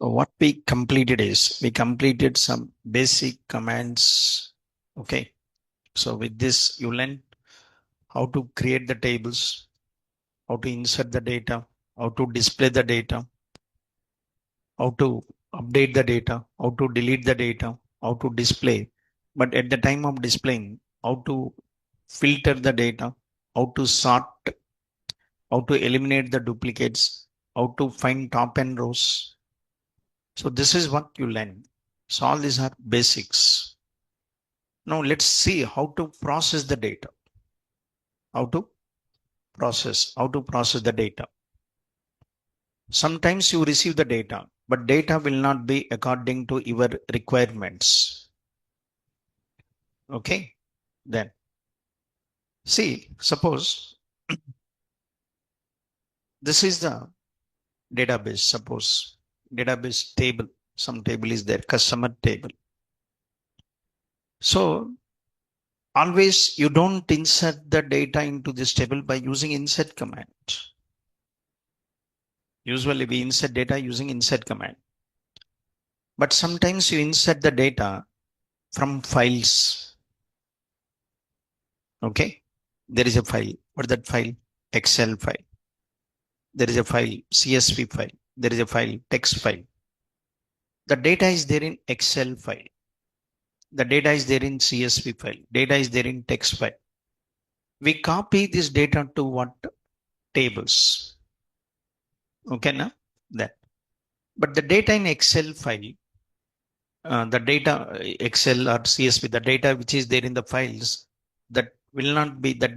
So what we completed is we completed some basic commands. Okay. So with this, you learn how to create the tables, how to insert the data, how to display the data, how to update the data, how to delete the data, how to display. But at the time of displaying, how to filter the data, how to sort, how to eliminate the duplicates, how to find top and rows. So this is what you learn. So all these are basics. Now let's see how to process the data. How to process the data. Sometimes you receive the data, but data will not be according to your requirements. Okay. Then see, suppose this is the database. Suppose database table, some table is there, customer table. So always you don't insert the data into this table by using insert command. Usually we insert data using insert command. But sometimes you insert the data from files. Okay. There is a file. What is that file? Excel file. There is a file, CSV file. There is a file, text file. The data is there in Excel file. The data is there in CSV file. Data is there in text file. We copy this data to what? Tables. Okay, now that. But the data in Excel file, the data Excel or CSV, the data which is there in the files, that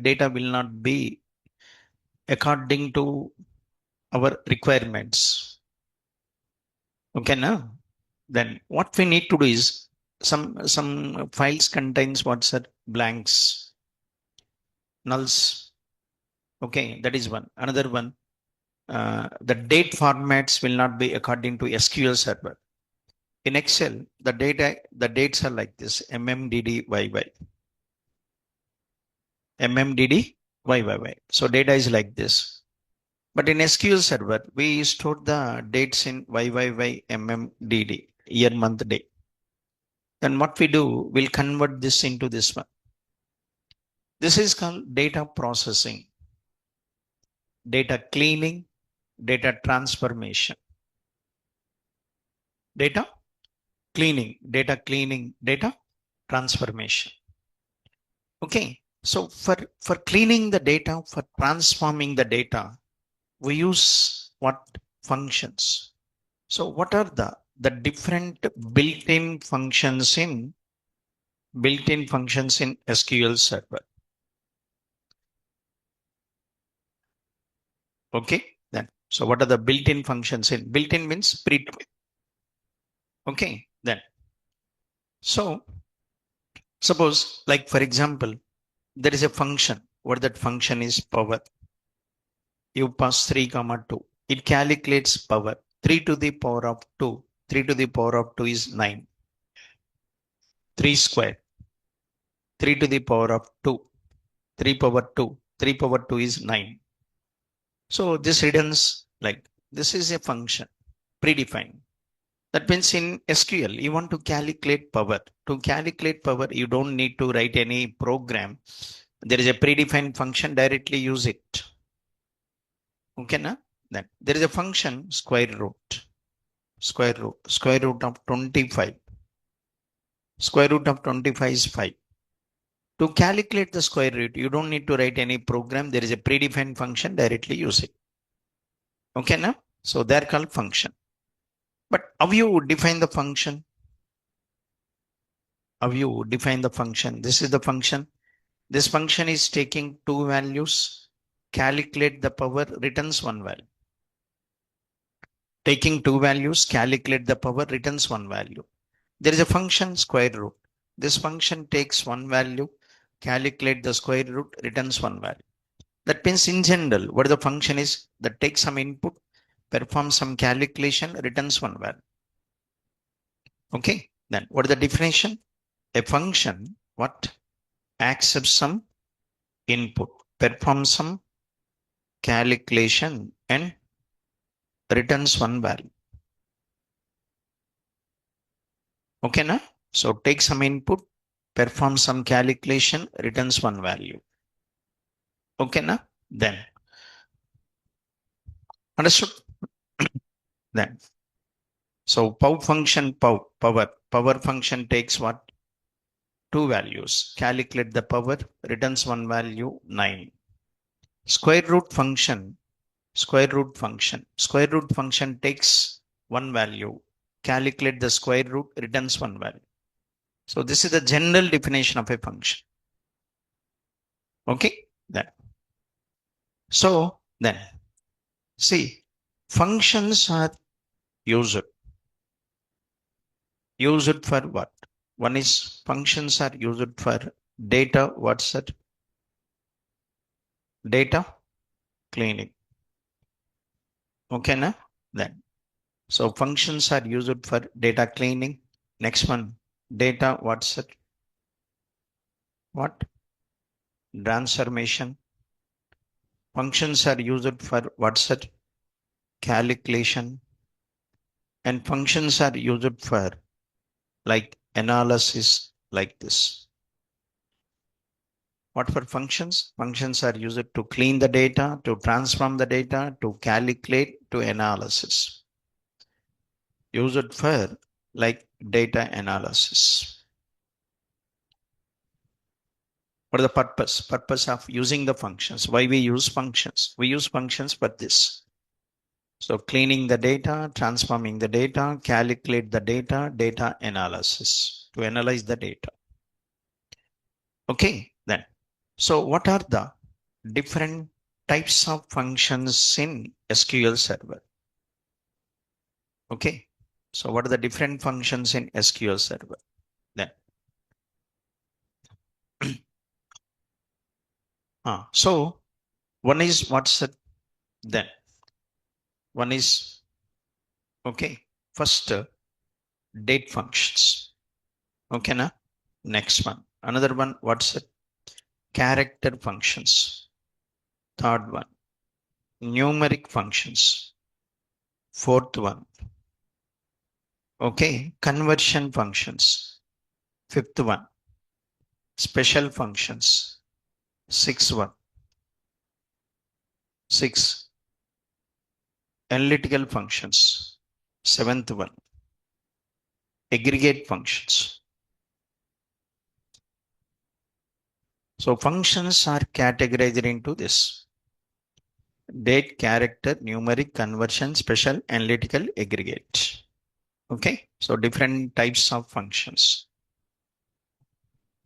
data will not be according to our requirements. Okay, now then what we need to do is some files contains what's that? Blanks, nulls. Okay, that is one. Another one, the date formats will not be according to SQL Server. In Excel, the dates are like this: MMDDYY, MMDDYYY. So data is like this. But in SQL Server, we store the dates in YYY, MMDD, year, month, day. Then what we do, we'll convert this into this one. This is called data processing, data cleaning, data transformation. Data cleaning, data transformation. Okay. So for cleaning the data, for transforming the data, we use what? Functions. So what are the different built-in functions in SQL Server? Okay, then so what are the built-in functions in? Built-in means pre. Okay, then so suppose, like for example, there is a function. What that function is? Power. You pass 3, 2. It calculates power. 3 to the power of 2. 3 to the power of 2 is 9. 3 square. 3 to the power of 2. 3 power 2. 3 power 2 is 9. So this returns like this is a function predefined. That means in SQL, you want to calculate power. To calculate power, you don't need to write any program. There is a predefined function, directly use it. Okay, na? Then there is a function square root. Square root of 25. Square root of 25 is 5. To calculate the square root, you don't need to write any program. There is a predefined function, directly use it. Okay, now? So they're called function. But how you define the function? How you define the function? This is the function. This function is taking 2 values, calculate the power, returns 1 value. Taking 2 values, calculate the power, returns 1 value. There is a function square root. This function takes 1 value, calculate the square root, returns 1 value. That means in general, what the function is that takes some input, performs some calculation, returns 1 value. Okay, then what is the definition? A function, what? Accepts some input, performs some calculation and returns 1 value. Okay, na? So take some input, perform some calculation, returns one value. Okay, na? Then understood? Then so power function takes what? Two values. Calculate the power, returns one value, 9. Square root function, square root function takes one value. Calculate the square root, returns one value. So this is the general definition of a function. Okay, then. So then, see, functions are used. Used for what? One is functions are used for data. What's that? Data cleaning. Okay, na? Then. So functions are used for data cleaning. Next one, data. What's it? What? Transformation. Functions are used for what's it? Calculation. And functions are used for like analysis like this. What for functions? Functions are used to clean the data, to transform the data, to calculate, to analysis. Used for like data analysis. What is the purpose? Purpose of using the functions. Why we use functions? We use functions for this. So cleaning the data, transforming the data, calculate the data, data analysis to analyze the data. Okay, then. So what are the different types of functions in SQL Server? Okay, so what are the different functions in SQL Server? Then, so one is what's it? Then one is okay. First, date functions. Okay, na? Next one. Another one, what's it? Character functions. Third one, numeric functions. Fourth one, okay, conversion functions. Fifth one, special functions. Sixth one, six, analytical functions. Seventh one, aggregate functions. So functions are categorized into this: date, character, numeric, conversion, special, analytical, aggregate. Okay, so different types of functions.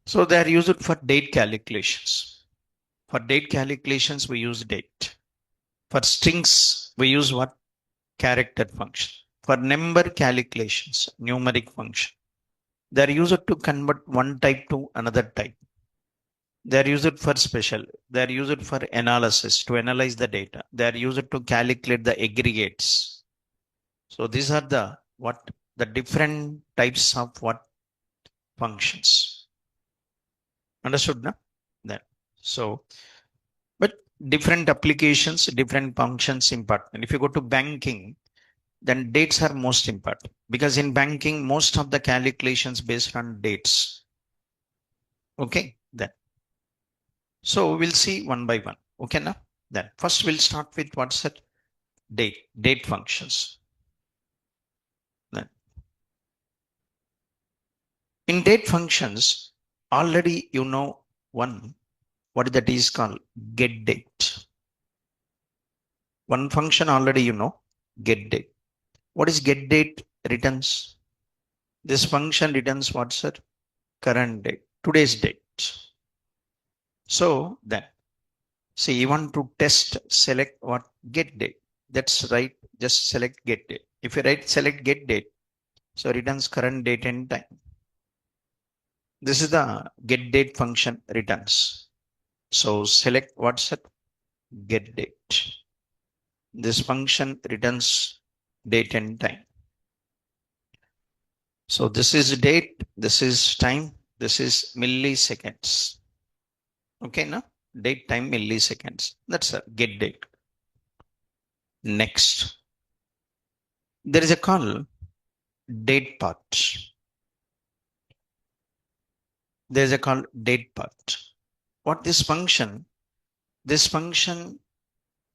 So they are used for date calculations. For date calculations, we use date. For strings, we use what? Character function. For number calculations, numeric function. They are used to convert one type to another type. They are used for special. They are used for analysis to analyze the data. They are used to calculate the aggregates. So these are the what the different types of what functions. Understood, na? Then so but different applications, different functions important. If you go to banking, then dates are most important because in banking, most of the calculations based on dates. Okay, then. So we'll see one by one. Okay, now then first we'll start with what's that? Date functions. Then in date functions, already you know one what that is called get date. One function already you know get date. What is get date? Returns. This function returns what's that? Current date, today's date. So then, see, you want to test, select what? Get date. That's right. Just select get date. If you write select get date, so returns current date and time. This is the get date function returns. So select what's it? Get date. This function returns date and time. So this is date, this is time, this is milliseconds. Okay, now date, time, milliseconds. That's a get date. Next, there is a call date part. There's a called date part. What this function? This function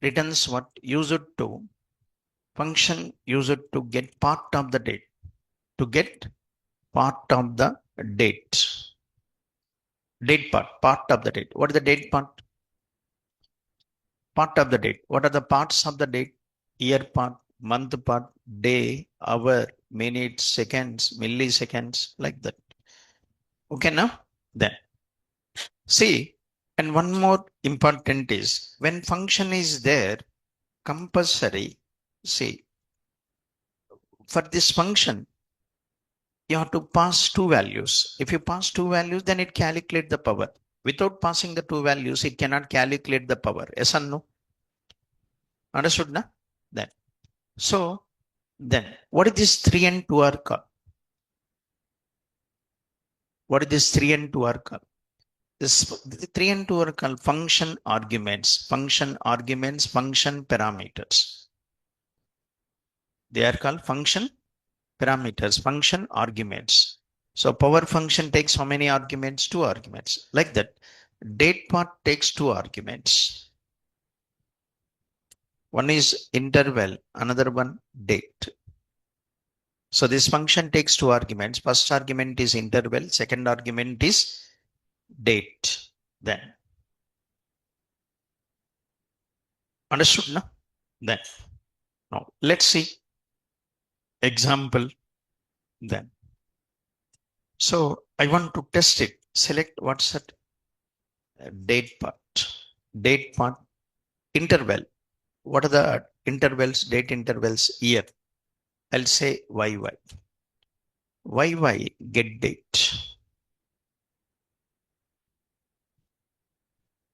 returns what used to function used to get part of the date. To get part of the date. Date part of the date. What is the date part? Part of the date. What are the parts of the date? Year part, month part, day, hour, minutes, seconds, milliseconds, like that. Okay, now then see, and one more important is when function is there, compulsory. See, for this function, you have to pass two values. If you pass two values, then it calculates the power. Without passing the two values, it cannot calculate the power. Yes or no? Understood, na? Then. So, then, what is this 3 and 2 are called? What is this 3 and 2 are called? This 3 and 2 are called function arguments, function parameters. They are called function parameters, function arguments. So power function takes how many arguments? 2 arguments. Like that. Date part takes 2 arguments. One is interval, another one date. So this function takes 2 arguments. First argument is interval, second argument is date. Then. Understood, no? Then. Now let's see example then. So I want to test it. Select what's that? Date part. Date part. Interval. What are the intervals? Date intervals year. I'll say YY. YY get date.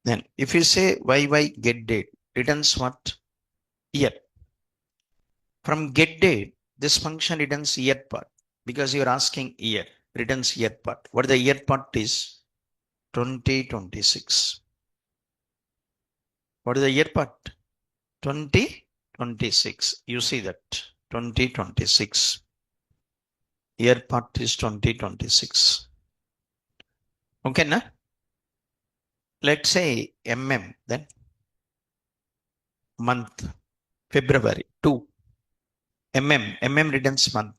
Then if you say YY get date, returns what? Year. From get date, this function returns year part because you're asking year, returns year part. What the year part is? 2026. What is the year part? 2026. You see that 2026. Year part is 2026. Okay, na? Let's say then month, February 2. Returns month.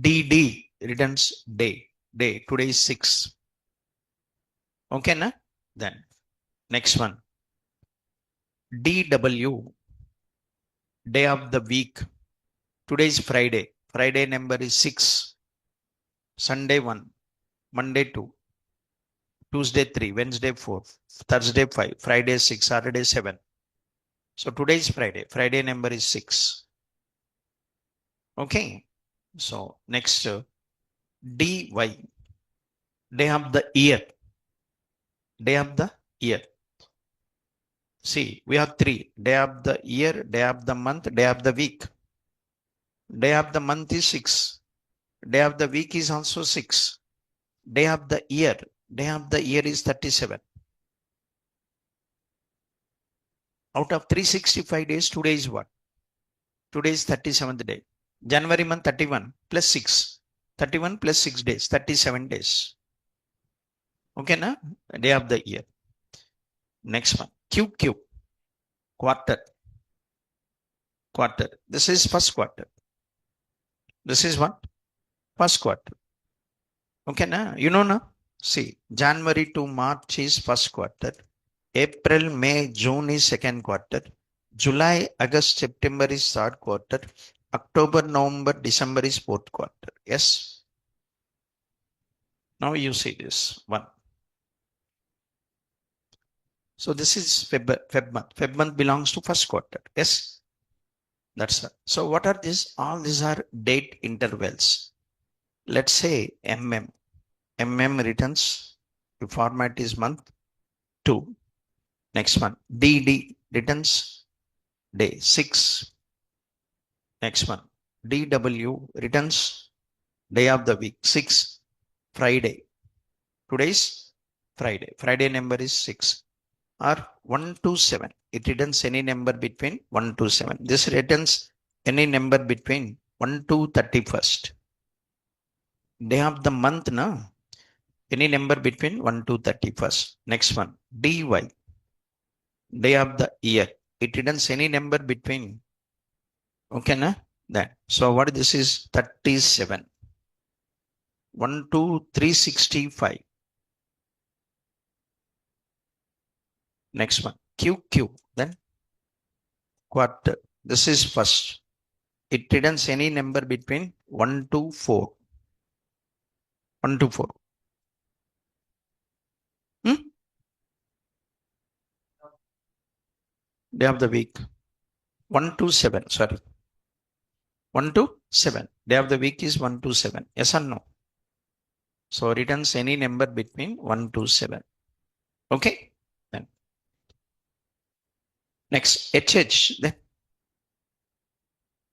DD returns day. Today is 6. Okay, na? Then next one. DW, day of the week. Today is Friday. Friday number is 6. Sunday 1. Monday 2. Tuesday 3. Wednesday 4. Thursday 5. Friday 6. Saturday 7. So today is Friday. Friday number is 6. Okay. So next DY, day of the year. Day of the year. See, we have 3. Day of the year, day of the month, day of the week. Day of the month is 6. Day of the week is also 6. Day of the year is 37. Out of 365 days, today is what? Today is 37th day. January month 31 plus 6. 31 plus 6 days, 37 days. Okay, na? Day of the year. Next one. QQ. Quarter. This is first quarter. This is what? First quarter. Okay, na? You know, na? See, January to March is first quarter. April, May, June is second quarter. July, August, September is third quarter. October, November, December is fourth quarter. Yes. Now you see this one. So this is Feb month. Feb month belongs to first quarter. Yes. That's it. So what are these? All these are date intervals. Let's say MM. Returns. The format is month 2. Next one. DD returns day 6. Next one. DW returns day of the week 6. Friday. Today's Friday. Friday number is 6. Or 1 to 7. It returns any number between 1 to 7. This returns any number between 1 to 31st. Day of the month, na? Any number between 1 to 31st. Next one, dy, day of the year. It returns any number between, okay, na? That. So what this is 37. 1 to 365. Next one, QQ. Then quarter. This is first. It returns any number between 1 to 4. 1 to 4. Hmm? Day of the week. 1 to 7. Sorry. 1 to 7. Day of the week is 1 to 7. Yes or no? So returns any number between 1 to 7. Okay. Then next HH. Then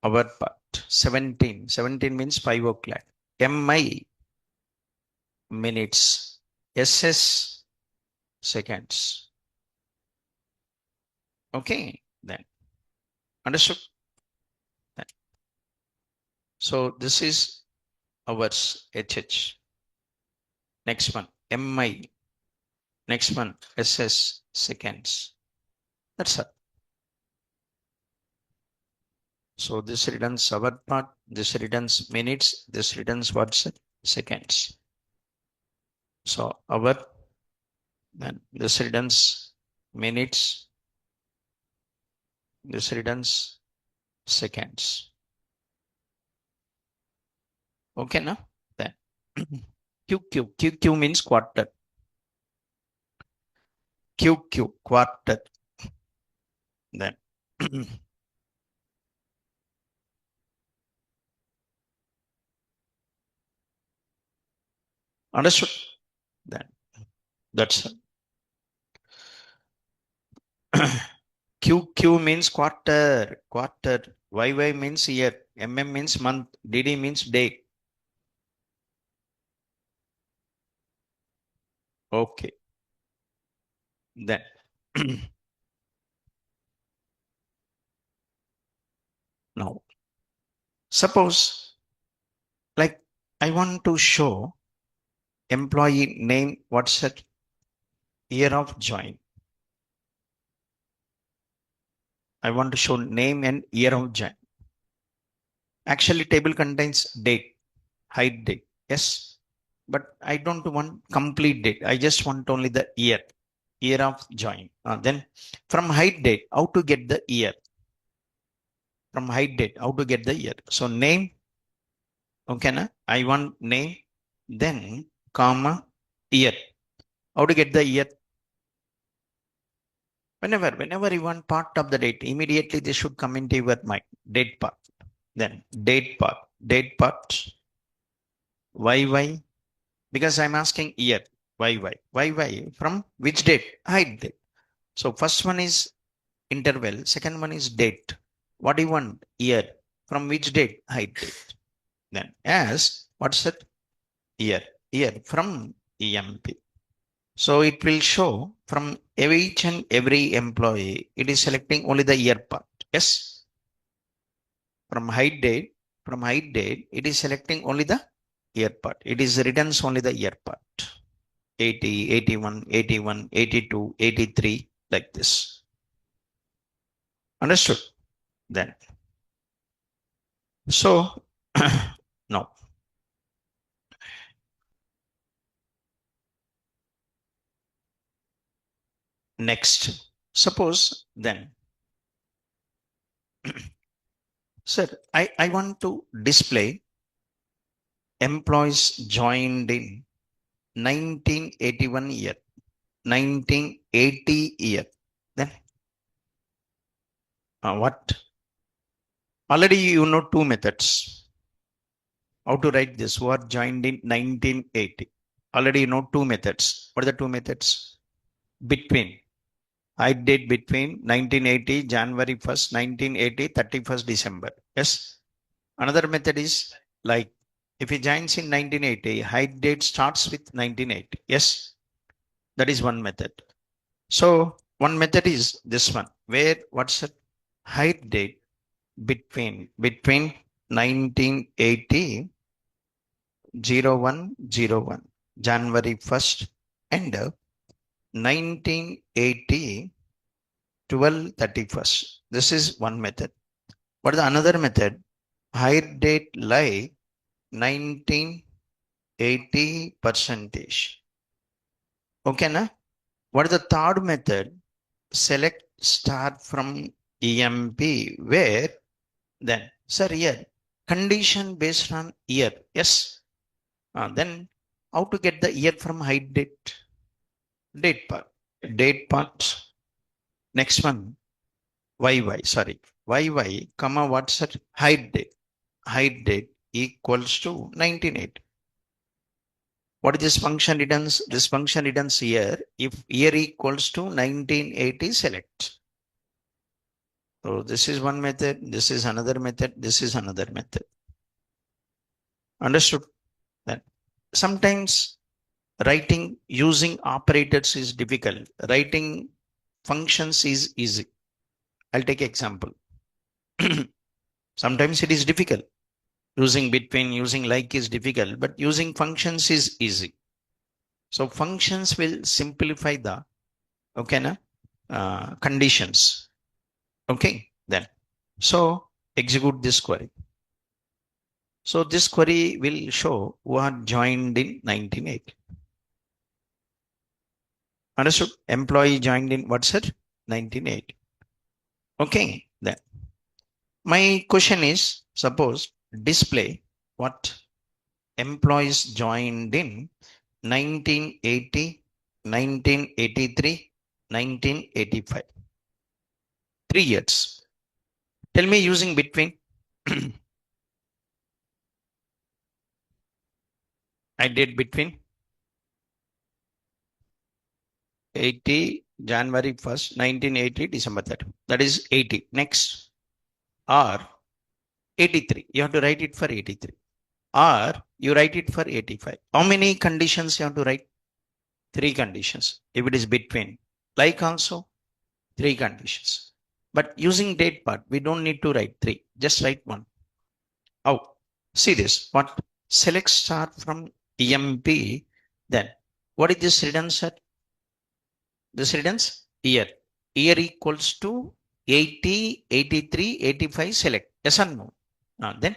our part 17. 17 means 5 o'clock. MI minutes. SS seconds. Okay. Then understood. Then. So this is hours HH. Next one MI. Next one SS seconds. That's it. So this returns hour part, this returns minutes, this returns what's it? Seconds. So hour, then this returns minutes, this returns seconds. Okay, now then QQ means quarter. QQ quarter. Then understood. Then that's it. QQ means quarter, quarter. YY means year. MM means month. DD means day. Okay. Then now suppose like I want to show employee name, what's that? Year of join. I want to show name and year of join. Actually table contains date, hide date. Yes. But I don't want complete date. I just want only the year of join. Then from hide date, how to get the year? From hide date, how to get the year? So name, okay, na? I want name, then comma, year. How to get the year? Whenever you want part of the date, immediately this should come into your mind. Date part. Then date part. Date part. YY. Because I'm asking year. YY. YY. From which date? Hide date. So first one is interval. Second one is date. What do you want? Year. From which date? Hide date. Then as what's that? Year. Year from EMP. So it will show from each and every employee, it is selecting only the year part. Yes. From hide date, it is selecting only the year part. It is returns only the year part. 80, 81, 81, 82, 83, like this. Understood? Then. So now. Next, suppose then, sir, I want to display employees joined in 1981 year, 1980 year. Then what? Already you know two methods. How to write this? Who are joined in 1980? Already you know two methods. What are the two methods? Between. I did between 1980 January 1st, 1980 31st December. Yes. Another method is like if he joins in 1980, hide date starts with 1980. Yes. That is one method. So one method is this one, where what's it? Hide date between 1980 0101 January 1st and 1980 12/31st. This is one method. What is the another method? Hide date like 1980 percentage. Okay, na? What is the third method? Select start from EMP where then, sir, here condition based on year. Yes. Then how to get the year from hide date? Date part. Date part. Next one. YY. Sorry. YY, comma, what's that? Hide date. Hide date equals to 1980. What is this function returns? This function returns here. If year equals to 1980, select. So this is one method. This is another method. This is another method. Understood? Then sometimes writing using operators is difficult. Writing functions is easy. I'll take example. Sometimes it is difficult. Using between, using like is difficult, but using functions is easy. So functions will simplify the conditions. Okay, then. So execute this query. So this query will show what joined in 1980. Understood? Employee joined in what's it? 1980. Okay, then. My question is, suppose display what employees joined in 1980, 1983, 1985. 3 years. Tell me using between. I did between 80 January 1st, 1980, December 30. That is 80. Next, or 83. You have to write it for 83. Or you write it for 85. How many conditions you have to write? 3 conditions. If it is between, like also 3 conditions. But using date part, we don't need to write 3. Just write 1. Oh, see this. What? Select start from EMP. Then what is this returns at? This returns year. Year equals to 80, 83, 85. Select. Yes or no? Then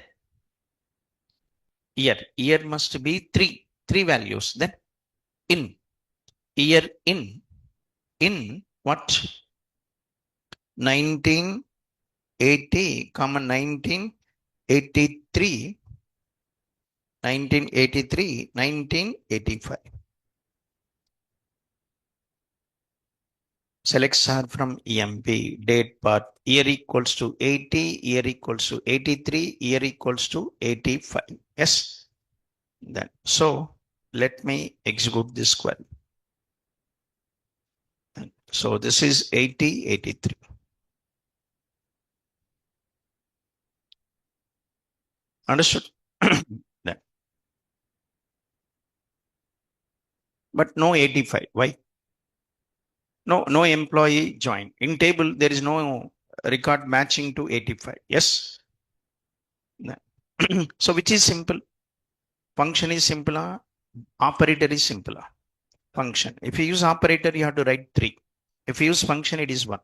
year. Year must be 3 values. Then in. Year in what? 1980, 1983, 1983, 1985. Select star from EMP, date part, year equals to 80, year equals to 83, year equals to 85. Yes. Then, so let me execute this query. So this is 80, 83. Understood? Then. But no 85. Why? No employee joined. In table, there is no record matching to 85. Yes. So which is simple? Function is simpler. Operator is simpler. Function. If you use operator, you have to write 3. If you use function, it is 1.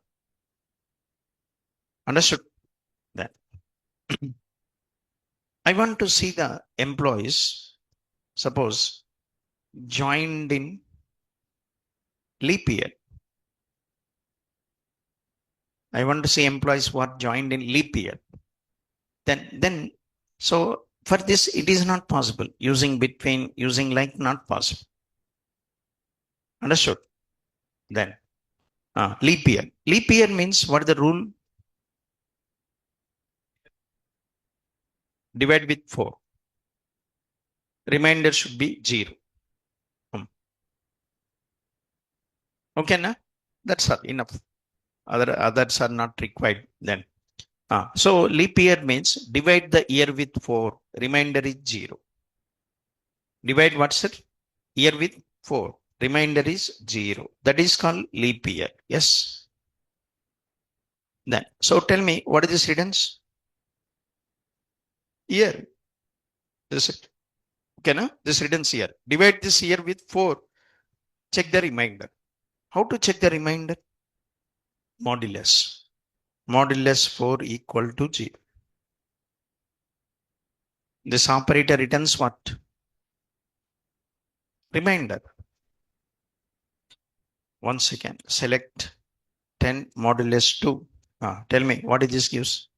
Understood? Then I want to see the employees, suppose joined in leap year. I want to see employees what joined in leap year. Then so for this it is not possible. Using between, using like, not possible. Understood? Then leap year. Leap year means what is the rule? Divide with 4. Remainder should be 0. Okay, na? That's all enough. Others are not required then. So leap year means divide the year with 4. Remainder is 0. Divide what's it? Year with 4. Remainder is 0. That is called leap year. Yes. Then, so tell me, what is this returns? Year. Is it? Okay, na? This returns here. Divide this here with 4. Check the remainder. How to check the remainder? Modulus. Modulus 4 equal to 0. This operator returns what? Remainder. Once again, select 10 modulus 2. Tell me, what is this gives?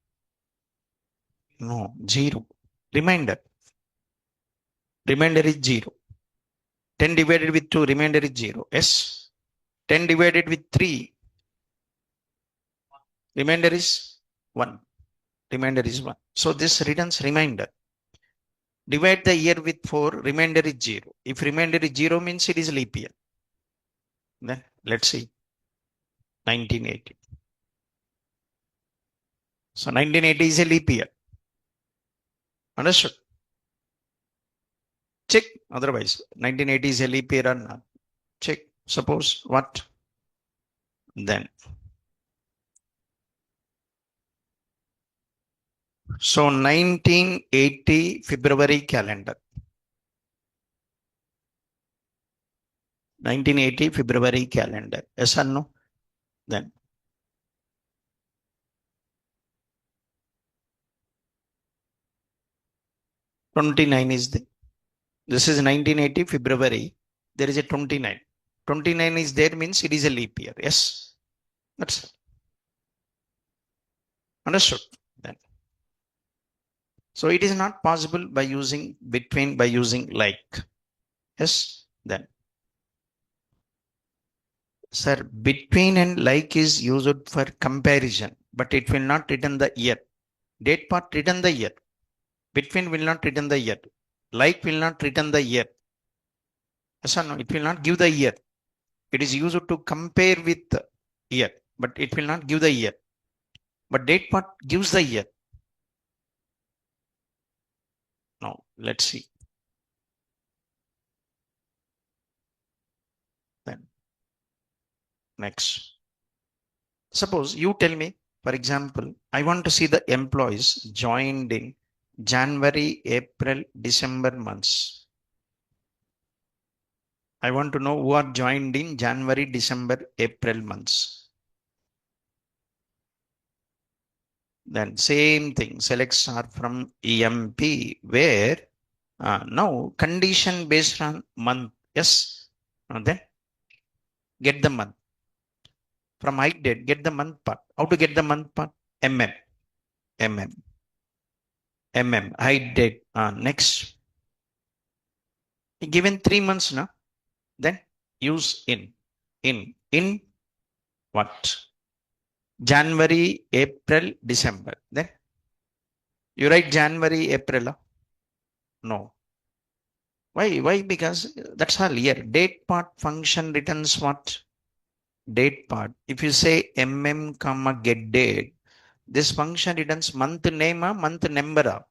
No, 0. Remainder. Remainder is 0. 10 divided with 2, remainder is 0. Yes. 10 divided with 3, remainder is 1. Remainder is 1. So this returns remainder. Divide the year with 4, remainder is 0. If remainder is 0 means it is leap year. Then let's see. 1980. So 1980 is a leap year. Understood? Check. Otherwise, 1980 is a leap year or not. Check. Suppose what? Then. So 1980 February calendar. 1980 February calendar. Yes or no? Then. '29 is the. This is 1980 February. There is a 29. 29 is there means it is a leap year. Yes. That's it. Understood. Then. So it is not possible by using between, by using like. Yes. Then. Sir, between and like is used for comparison, but it will not return the year. Date part return the year. Between will not return the year. Like will not return the year. Yes or no? It will not give the year. It is used to compare with the year, but it will not give the year. But date part gives the year. Now, let's see. Then, next. Suppose you tell me, for example, I want to see the employees joined in January, April, December months. I want to know who are joined in January, December, April months. Then same thing, select star from EMP where now condition based on month. Yes. Then get the month. From height date, get the month part. How to get the month part? MM. Height date. Next. Given 3 months now. Then use in what? January, April, December. Then you write January, April. No. Why? Because that's all year. Date part function returns what? Date part. If you say comma get date, this function returns month name or month number.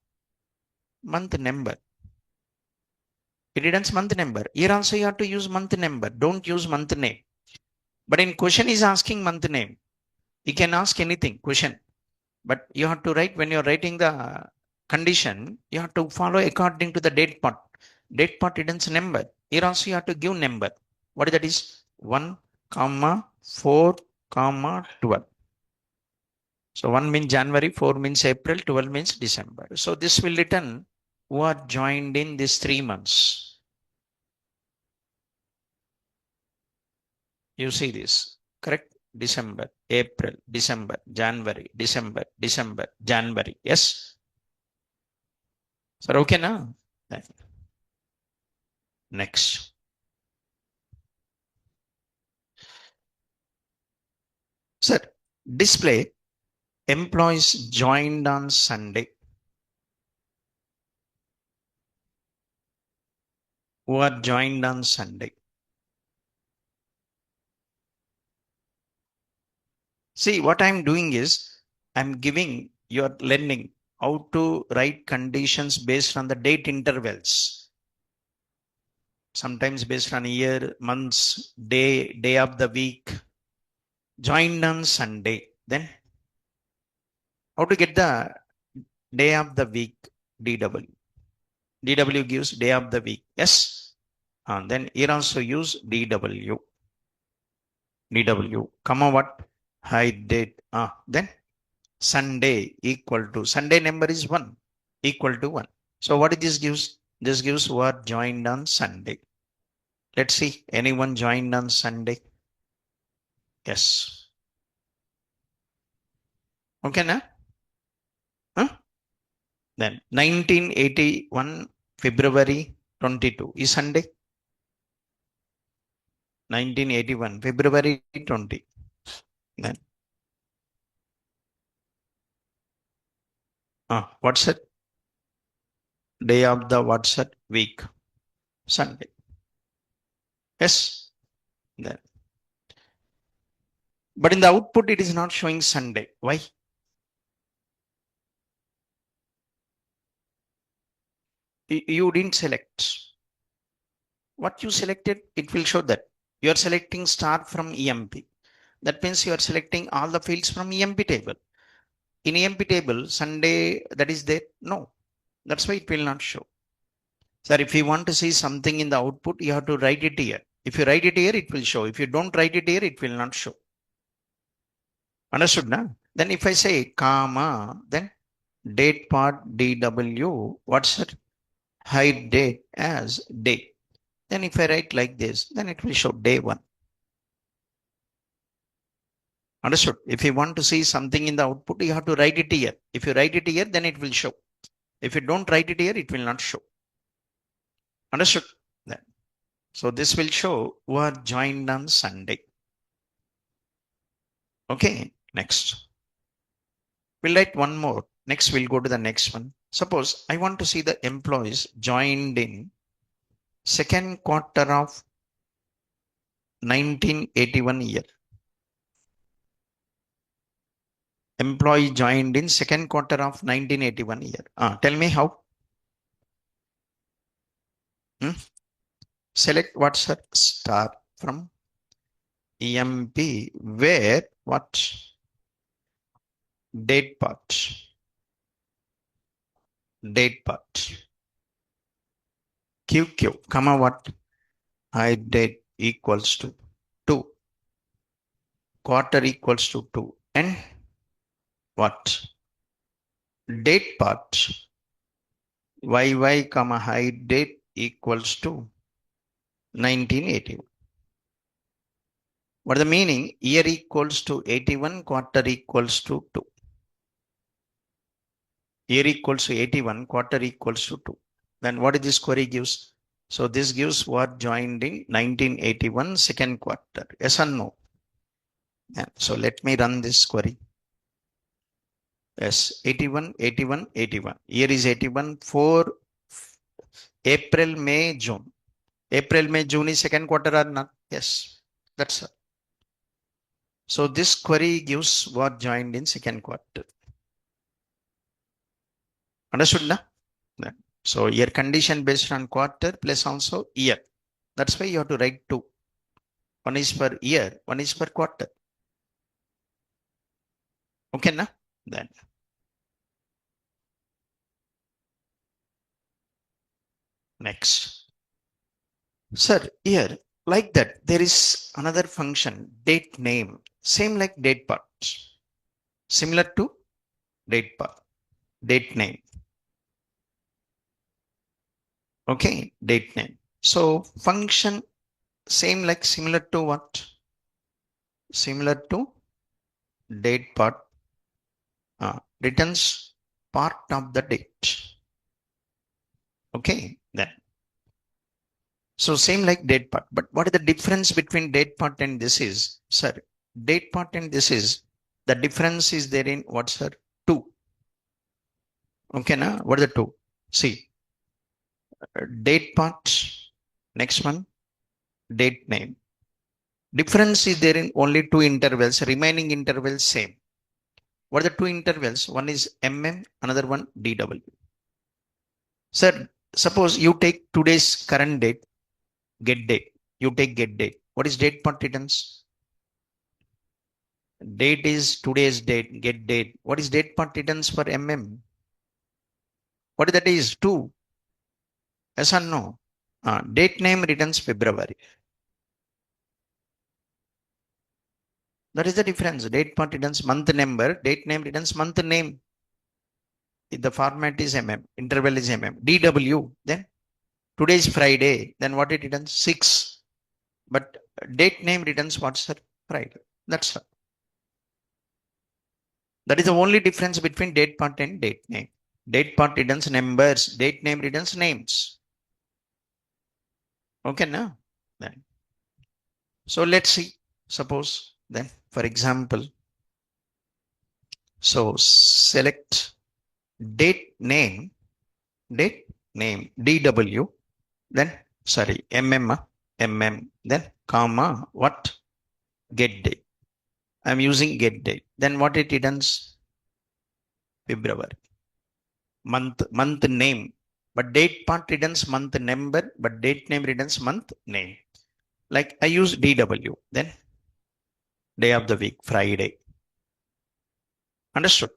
Month number. It returns month number. Here also you have to use month number. Don't use month name. But in question is asking month name. You can ask anything, question. But you have to write when you're writing the condition, you have to follow according to the date part. Date part returns number. Here also you have to give number. What that is? 1, 4, 12. So 1 means January, 4 means April, 12 means December. So this will return who are joined in these 3 months. You see this, correct? December, April, December, January, December, January. Yes? Sir, okay now? Next. Sir, display employees joined on Sunday who are joined on Sunday. See, what I'm doing is I'm giving your learning how to write conditions based on the date intervals. Sometimes based on year, months, day of the week. Joined on Sunday. Then how to get the day of the week DW? DW gives day of the week. Yes. And then here also use DW. DW, comma what? Hide date. Then Sunday equal to, Sunday number is 1, equal to 1. So what this gives? This gives what joined on Sunday. Let's see, anyone joined on Sunday? Yes. Okay, now? Huh? Then 1981 February 22 is Sunday. 1981 February 20. Then what's it? Day of the what's it? Week. Sunday. Yes. Then. But in the output, it is not showing Sunday. Why? You didn't select. What you selected, it will show that. You are selecting star from EMP. That means you are selecting all the fields from EMP table. In EMP table, Sunday, that is there? No. That's why it will not show. Sir, if you want to see something in the output, you have to write it here. If you write it here, it will show. If you don't write it here, it will not show. Understood, na? Then if I say comma, then date part DW, what's it? Hide date as day. Then if I write like this, then it will show day 1. Understood? If you want to see something in the output, you have to write it here. If you write it here, then it will show. If you don't write it here, it will not show. Understood? Then. So this will show who are joined on Sunday. Okay, next. We'll write one more. Next, we'll go to the next one. Suppose I want to see the employees joined in second quarter of 1981 year. Employee joined in second quarter of 1981 year. Tell me how. Select what's a star from EMP where what date part. Date part. QQ, comma what? Hide date equals to 2. Quarter equals to 2. And what? Date part. YY, comma hide date equals to 1981. What is the meaning? Year equals to 81, quarter equals to 2. Year equals to 81, quarter equals to 2. Then what is this query gives? So this gives what joined in 1981 second quarter. Yes or no? Yeah. So let me run this query. Yes, 81, 81, 81. Year is 81 for April, May, June. April, May, June is second quarter or not? Yes, that's it. So this query gives what joined in second quarter. Understood na? So year condition based on quarter plus also year. That's why you have to write 2. One is per year, one is per quarter. Okay, na? Then. Next. Sir, here, like that, there is another function, date name, same like date part, similar to date part, date name. Okay, date name. So function same like similar to what? Similar to date part, returns part of the date. Okay, then. So same like date part, but what is the difference between date part and this is, sir? Date part and this is, the difference is there in what's sir? 2. Okay, na? What are the 2? See, date part, next one, date name. Difference is there in only 2 intervals, remaining intervals same. What are the 2 intervals? One is another one DW. Sir, suppose you take today's current date, get date. You take get date. What is date part returns? Date is today's date, get date. What is date part returns for What that is? 2. Yes or no? Date name returns February. That is the difference. Date part returns month number, date name returns month name. If the format is mm, interval is mm. DW, then today is Friday, then what it returns? 6. But date name returns what, sir? Friday. That's all. That is the only difference between date part and date name. Date part returns numbers, date name returns names. Okay, now? Then. So let's see. Suppose then, for example, so select date name, DW, then sorry, then comma, what? Get date. I'm using get date. Then what it returns? February. Month name. But date part returns month number, but date name returns month name. Like I use DW, then day of the week, Friday. Understood?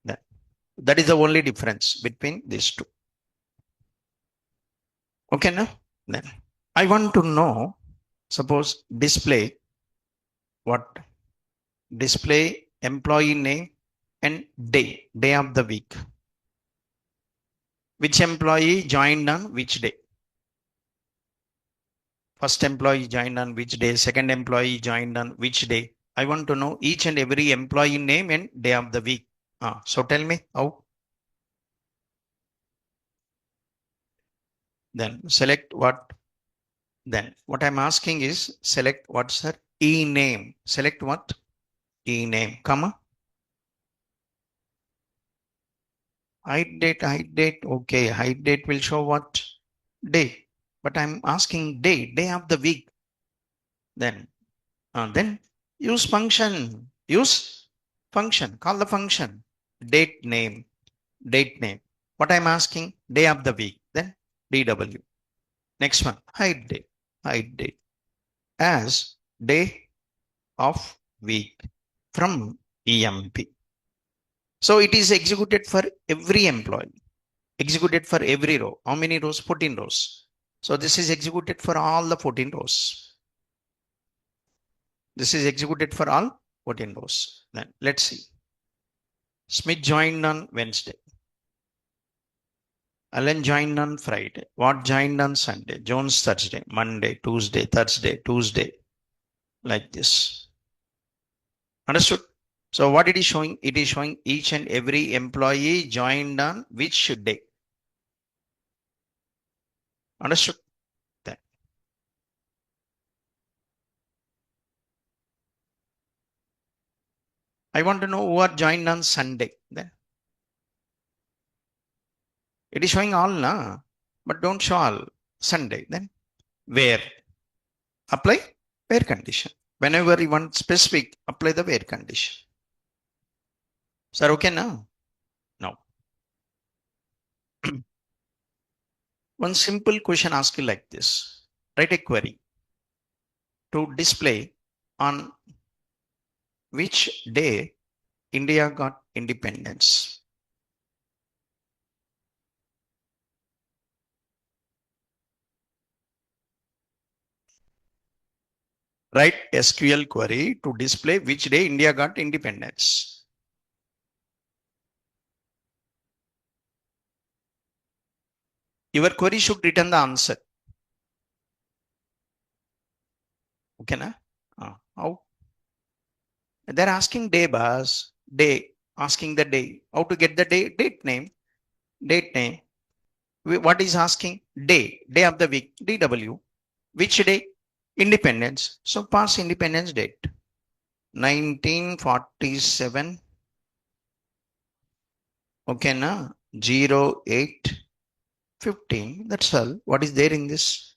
That is the only difference between these two. Okay, now? Then I want to know, suppose display what? Display employee name and day of the week. Which employee joined on which day? First employee joined on which day? Second employee joined on which day? I want to know each and every employee name and day of the week. So tell me how. Then select what? Then what I'm asking is select what, sir? E name. Select what? E name, comma. Hide date. Okay, hide date will show what? Day. But I'm asking day of the week. Then use function. Use function. Call the function. Date name. What I'm asking? Day of the week. Then DW. Next one. Hide date. As day of week from EMP. So it is executed for every employee. Executed for every row. How many rows? 14 rows. So this is executed for all the 14 rows. This is executed for all 14 rows. Then let's see. Smith joined on Wednesday. Allen joined on Friday. Watt joined on Sunday. Jones Thursday. Monday, Tuesday, Thursday, Tuesday. Like this. Understood? So what it is showing? It is showing each and every employee joined on which day. Understood? Then. I want to know who are joined on Sunday. Then. It is showing all, na? But don't show all. Sunday. Then where? Apply where condition. Whenever you want specific, apply the where condition. Sir, okay now? Now. One simple question asked you like this. Write a query to display on which day India got independence. Write SQL query to display which day India got independence. Your query should return the answer. Okay, na? How? They're asking day, boss. Day. Asking the day. How to get the day? Date name. What is asking? Day of the week. DW. Which day? Independence. So pass independence date. 1947. Okay, na? 08/15. That's all. What is there in this?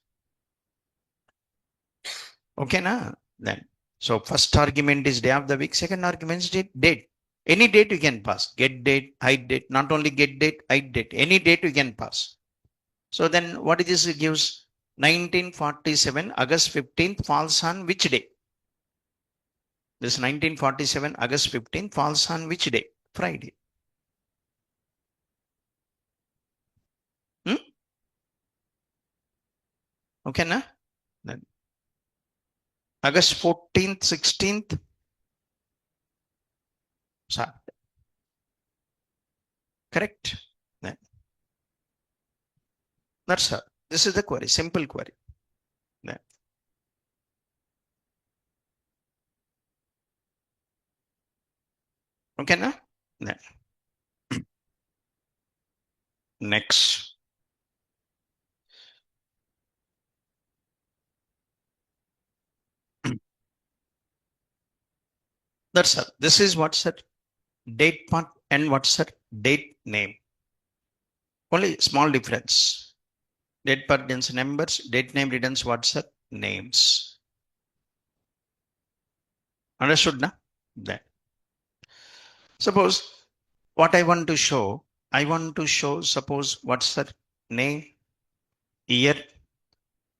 Okay, na? Then. So first argument is day of the week. Second argument is date. Any date you can pass. Get date, hide date. Not only get date, hide date. Any date you can pass. So then what is this? It gives 1947 August 15th falls on which day? This 1947 August 15th falls on which day? Friday. Okay, na? Then August 14th, 16th. Saturday. Correct? Then that's all. This is the query, simple query. Then okay, na? Then next. That's all. This is what's that date part and what's that date name. Only small difference. Date part returns numbers, date name returns what's that names. Understood na? Then suppose what I want to show, suppose what's that name, year,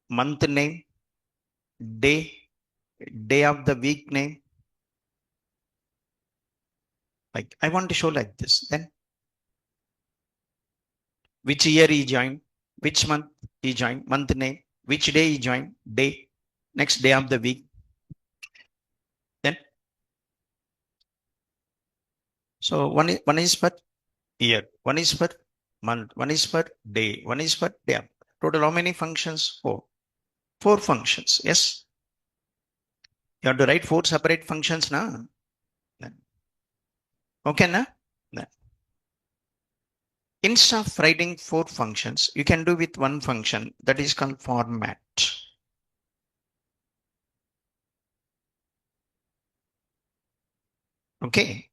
month name, day, day of the week name. Like I want to show like this. Then which year he joined, which month he joined, month name, which day he joined, day, next day of the week. Then so one is for year, one is for month, one is for day, one is for day. Total how many functions? Four functions. Yes. You have to write four separate functions now. Okay, na? Instead of writing four functions, you can do with one function that is called format. Okay.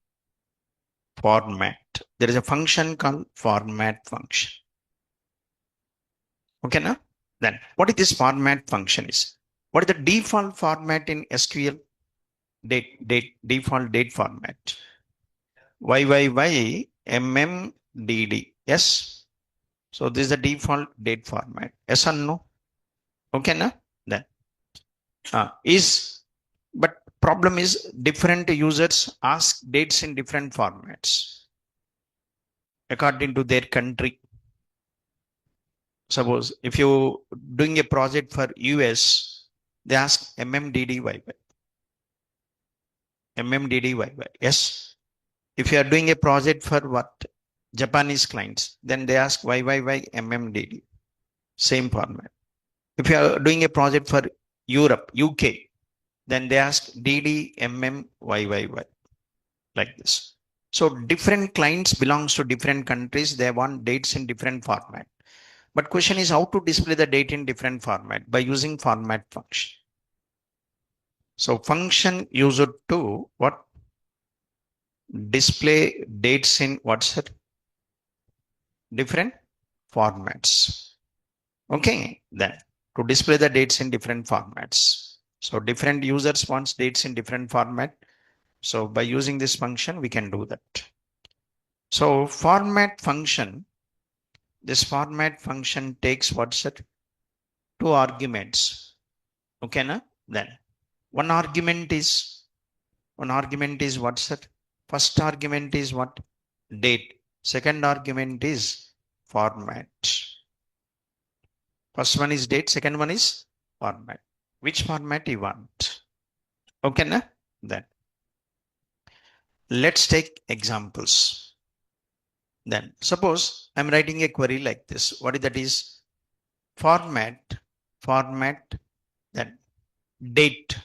Format. There is a function called format function. Okay, now? Then what is this format function is? What is the default format in SQL? Default date format. YYY Yes. So this is the default date format. Yes or no? Okay, na? Then but problem is different users ask dates in different formats according to their country. Suppose if you doing a project for US, they ask MMDDYY. MMDDYY. Yes. If you are doing a project for what? Japanese clients, then they ask YYY MMDD. Same format. If you are doing a project for Europe, UK, then they ask DDMMYYY. Like this. So different clients belongs to different countries. They want dates in different format. But question is how to display the date in different format by using format function. So function used to what? Display dates in what's it? Different formats. Okay, then to display the dates in different formats. So different users wants dates in different format. So by using this function, we can do that. So format function, this format function takes what's it? Two arguments. Okay, na? Then one argument is what's it? First argument is what? Date. Second argument is format. First one is date, second one is format. Which format you want? Okay, na? Then let's take examples. Then suppose I'm writing a query like this. What is that is? Format, then date.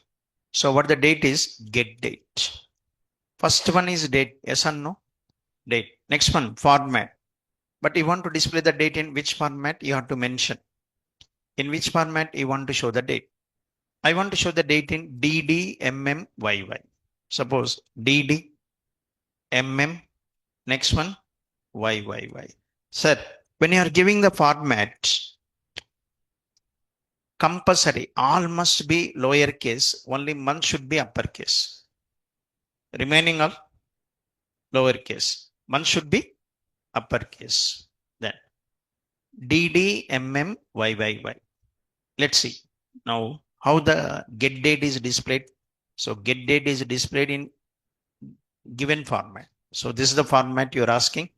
So what the date is? Get date. First one is date. Yes or no? Date. Next one, format. But you want to display the date in which format? You have to mention. In which format you want to show the date? I want to show the date in DDMMYY. Suppose DDMM. Next one, YYY. Sir, when you are giving the format, compulsory, all must be lowercase. Only month should be uppercase. Remaining all lowercase. Month should be uppercase. Then DDMMYYY. Let's see now how the get date is displayed. So get date is displayed in given format. So this is the format you're asking.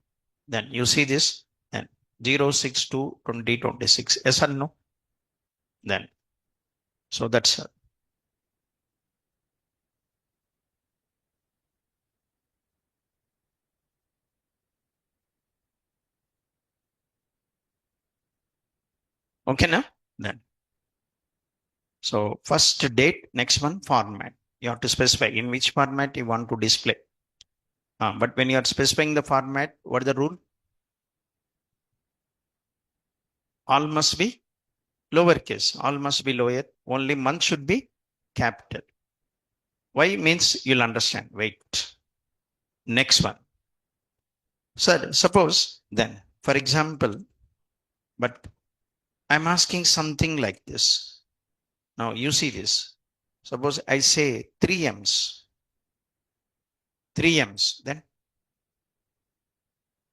Then you see this, then 062-2026. Yes or no? Then, so that's okay now. Then, so first date, next one format. You have to specify in which format you want to display. But when you are specifying the format, what is the rule? All must be lowercase. All must be lower. Only month should be capital. Why means you'll understand. Wait. Next one. Sir, suppose then, for example, but I'm asking something like this. Now you see this. Suppose I say 3Ms. 3Ms. Then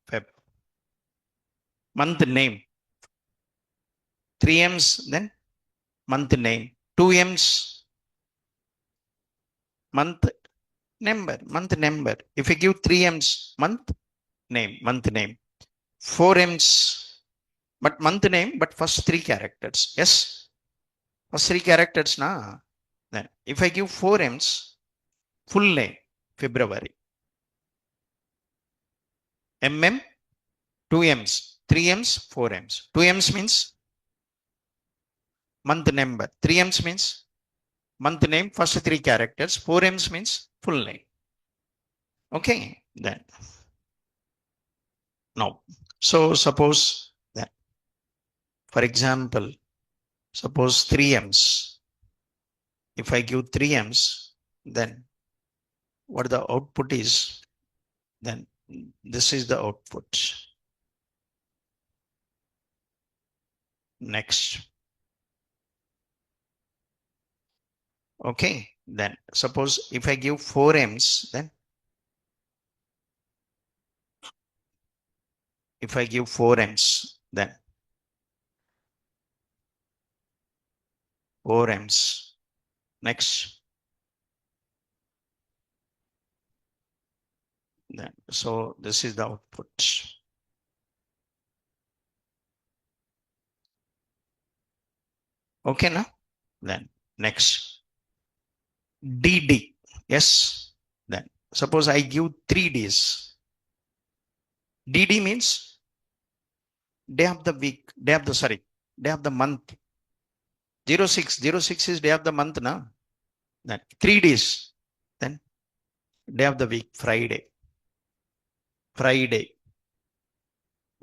Feb. Month name. 3Ms. Then month name. 2Ms. Month number. Month number. If you give 3Ms, month name. Month name. 4Ms. But month name, but first three characters. Yes. First three characters na. Then if I give 4Ms, full name, February. MM, 2Ms, 3Ms, 4Ms. 2Ms means month number. 3Ms means month name, first three characters. 4Ms means full name. Okay, then now. So suppose that, for example, suppose 3Ms. If I give 3Ms, then what the output is, then this is the output. Next. Okay, then suppose if I give 4Ms, then if I give 4Ms, then 4Ms. Next. Then, so this is the output. Okay, now then next DD. Yes. Then suppose I give 3 days. DD means day of the week, day of the day of the month. 06. 06 is day of the month now. Then 3 days. Then day of the week, Friday. Friday.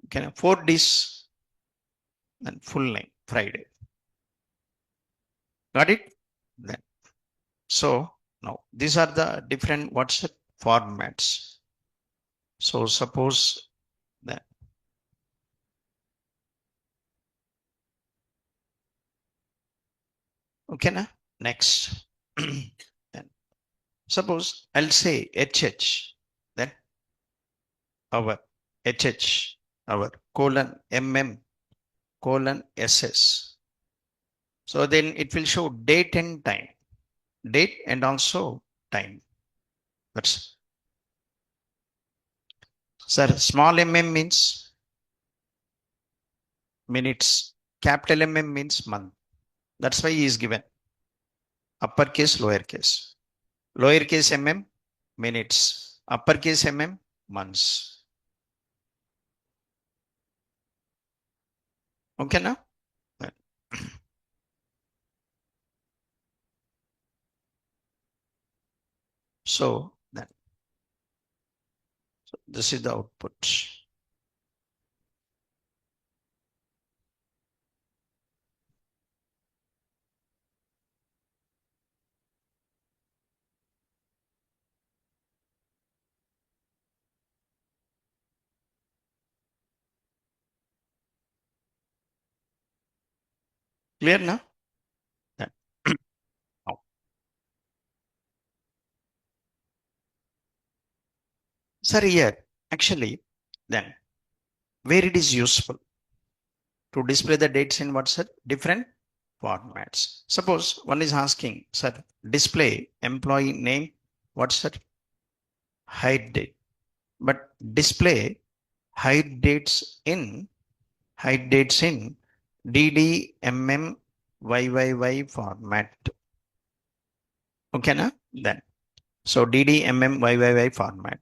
Okay, 4 days. Then full name, Friday. Got it? Then so now these are the different WhatsApp formats. So suppose that okay na? Next. Then suppose I'll say HH, then our HH, our colon MM colon SS. So then it will show date and time. Date and also time. That's sir, small mm means minutes. Capital MM means month. That's why he is given uppercase, lowercase. Lowercase mm minutes. Uppercase mm months. Okay now? So then so this is the output. Clear now? Then, now. Sir, here actually then where it is useful to display the dates in WhatsApp different formats. Suppose one is asking, sir, display employee name, WhatsApp hide date, but display hide dates in DD, MM, YYY format. Okay, na? Then. So DDMM YYY format.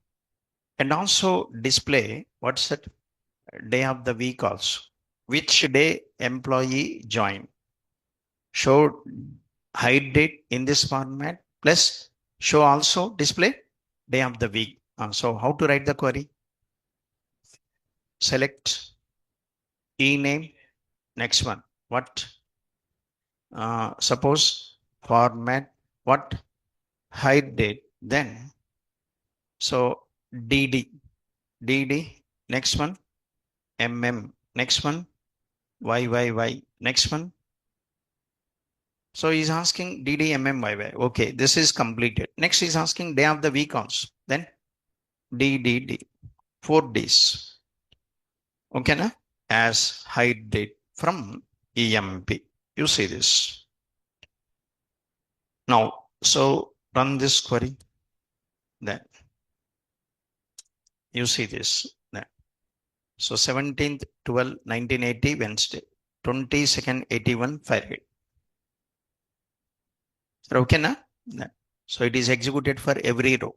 And also display what's that day of the week also. Which day employee join. Show hide date in this format plus show also display day of the week. So how to write the query? Select e-name. Next one. What? Suppose format what? Hide date. Then so DD. Next one. Next one. YYY. Next one. So he's asking DDMMYY. Okay, this is completed. Next he's asking day of the week also. Then DDD. 4 days. Okay, na? As hide date from EMP. You see this. Now, so run this query. Then you see this. Then. So 17th 12 1980 Wednesday. 22nd 81 Friday. Okay, na? Then. So it is executed for every row.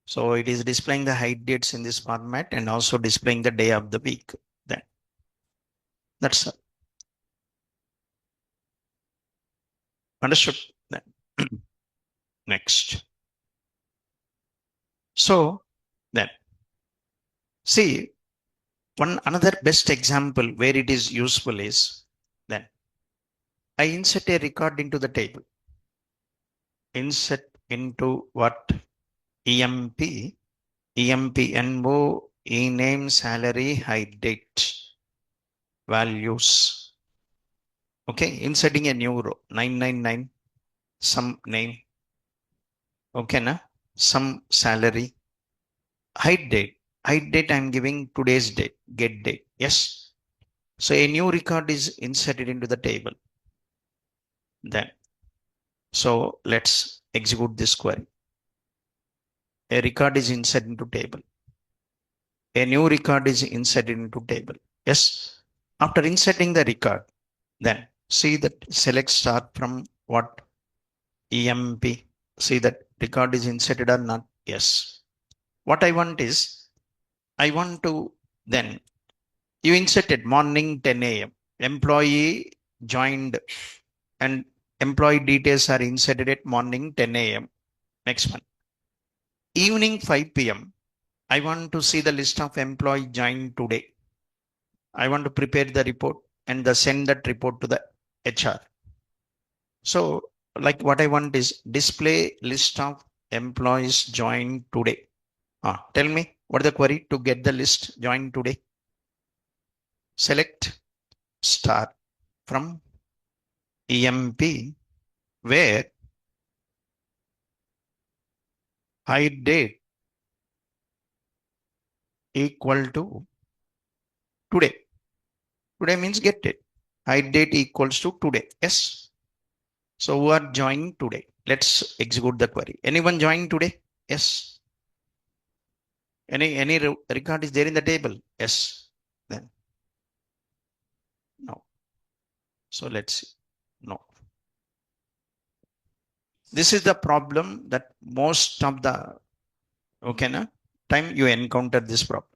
So it is displaying the hide dates in this format and also displaying the day of the week. Then that's all. Understood. Then. Next. So then see one another best example where it is useful is then I insert a record into the table. Insert into what? EMP, EMPNO, e-name, salary, hide date, values. Okay, inserting a new row 999, some name. Okay, na? Some salary, hide date. Hide date I'm giving today's date, get date. Yes. So a new record is inserted into the table. Then, so let's execute this query. A record is inserted into table. A new record is inserted into table. Yes. After inserting the record, then see that select start from what? EMP. See that record is inserted or not? Yes. What I want is, I want to then, you inserted morning 10 a.m. Employee joined and employee details are inserted at morning 10 a.m. Next one. Evening 5 p.m. I want to see the list of employee joined today. I want to prepare the report and send that report to the HR. So like what I want is display list of employees joined today. Tell me what is the query to get the list joined today. Select star from EMP where hide date equal to today. Today means get date. Hide date equals to today. Yes. So who are joining today? Let's execute the query. Anyone joining today? Yes. Any record is there in the table? Yes. Then no. So let's see. No. This is the problem that most of the time you encounter this problem.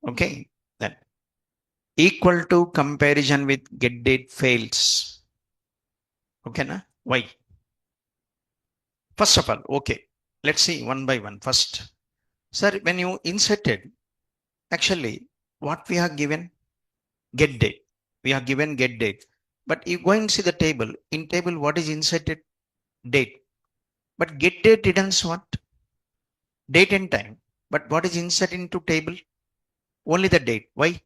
Okay. Then equal to comparison with get date fails. Okay, na? Why? First of all, okay. Let's see one by one. First, sir, when you inserted, actually, what we are given? Get date. We are given get date. But you go and see the table. In table, what is inserted? Date. But get date returns what? Date and time. But what is inserted into table? Only the date. Why?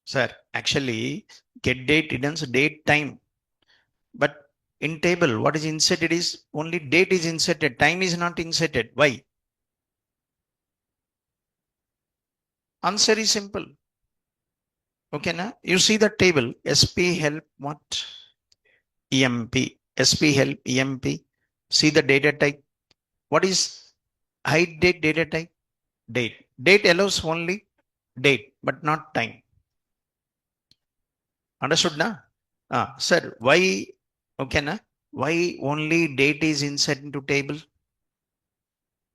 Sir, actually, get date returns date time. But in table, what is inserted is only date is inserted. Time is not inserted. Why? Answer is simple. Okay, now you see the table SP help what? EMP. SP help EMP. See the data type. What is hide date data type? Date. Date allows only date, but not time. Understood na? Sir, why? Okay na? Why only date is inside into table?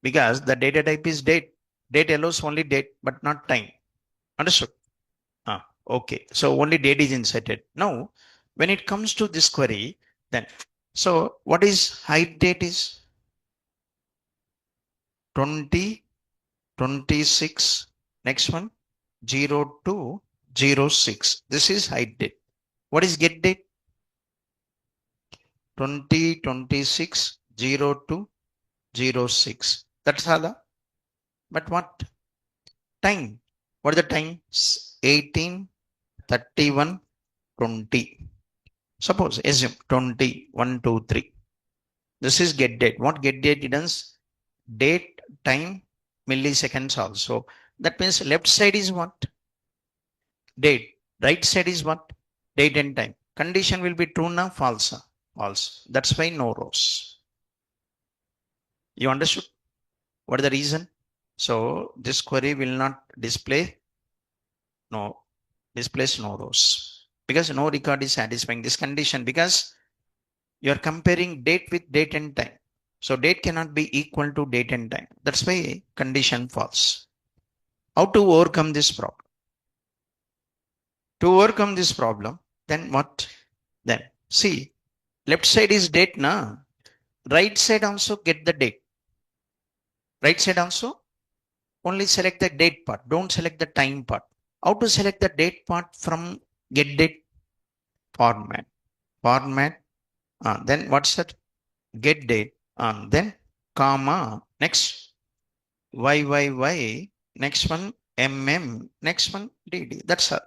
Because the data type is date. Date allows only date, but not time. Understood? Okay. So only date is inserted. Now, when it comes to this query, then, so what is height date is 20, 26, next one, 02, 06. This is height date. What is get date? 20, 26, 02, 06. That's all. But what time? What is the time? 18, 31, 20. Suppose assume 20, 1, 2, 3. This is get date. What get date does? Date, time, milliseconds also. That means left side is what? Date. Right side is what? Date and time. Condition will be true now, false. False. That's why no rows. You understood? What is the reason? So this query will not displays no rows because no record is satisfying this condition because you are comparing date with date and time. So date cannot be equal to date and time. That's why condition false. How to overcome this problem? To overcome this problem, then what? Then see, left side is date na. Right side also get the date. Right side also only select the date part. Don't select the time part. How to select the date part from get date? Format. Format. Then what's that? Get date. Then comma. Next YYY. Next one MM. Next one DD. That's all.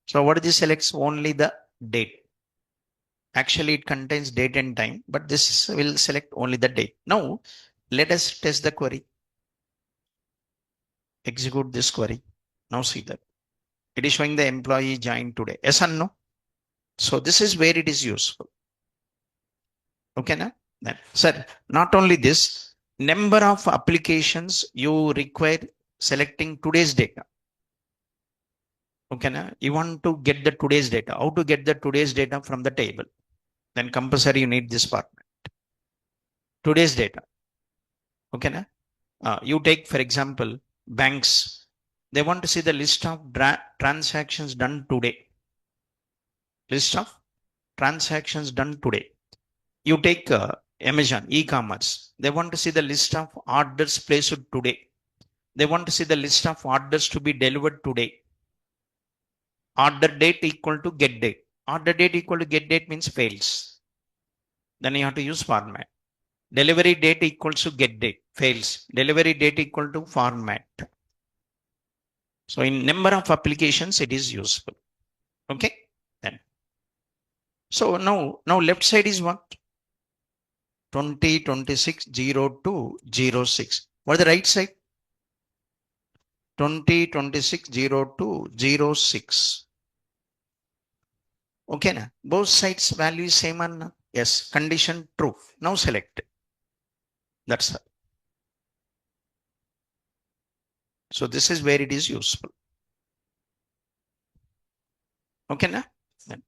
So what is this selects? Only the date. Actually, it contains date and time, but this will select only the date. Now, let us test the query. Execute this query. Now see that. It is showing the employee joined today. Yes or no? So this is where it is useful. Okay, now? Then, sir, not only this, number of applications you require selecting today's data. Okay, now? You want to get the today's data. How to get the today's data from the table? Then compulsory you need this part. Today's data. Okay, now? You take, for example, banks. They want to see the list of transactions done today. List of transactions done today. You take Amazon, e-commerce. They want to see the list of orders placed today. They want to see the list of orders to be delivered today. Order date equal to get date. Order date equal to get date means fails. Then you have to use format. Delivery date equals to get date. Fails. Delivery date equal to format. So in number of applications, it is useful. Okay. Then. So now left side is what? 20, 26, 02, 06. What is the right side? 20, 26, 02, 06. Okay, na? Both sides value is same and yes, condition true. Now select it. That's all. So this is where it is useful. Okay, na? Then.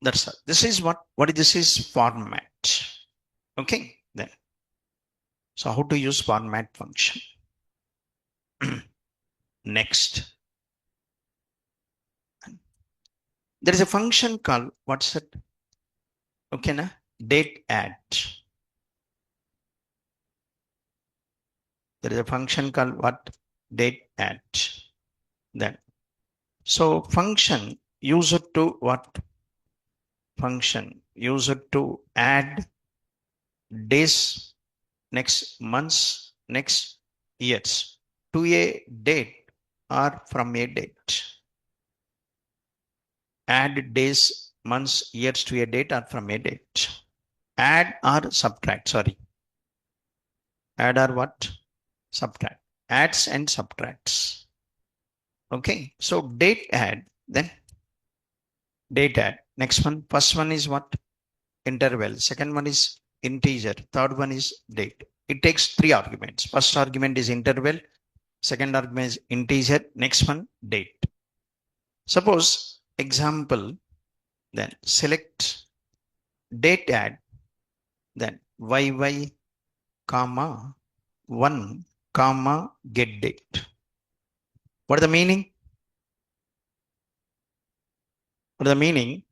That's all. This is what this is format. Okay, then. So how to use format function? Next. There is a function called, what's it? Okay, na? Date add. There is a function called what? Date add. Then. So function use it to what? Function use it to add days, next months, next years to a date or from a date. Add days, months, years to a date or from a date. Add or subtract, sorry. Add or what? Subtract. Adds and subtracts. Okay, so date add, then date add. Next one, first one is what? Interval. Second one is integer. Third one is date. It takes 3 arguments. First argument is interval. Second argument is integer. Next one, date. Suppose example, then select date add, then YY comma 1 comma get date. What is the meaning? What is the meaning?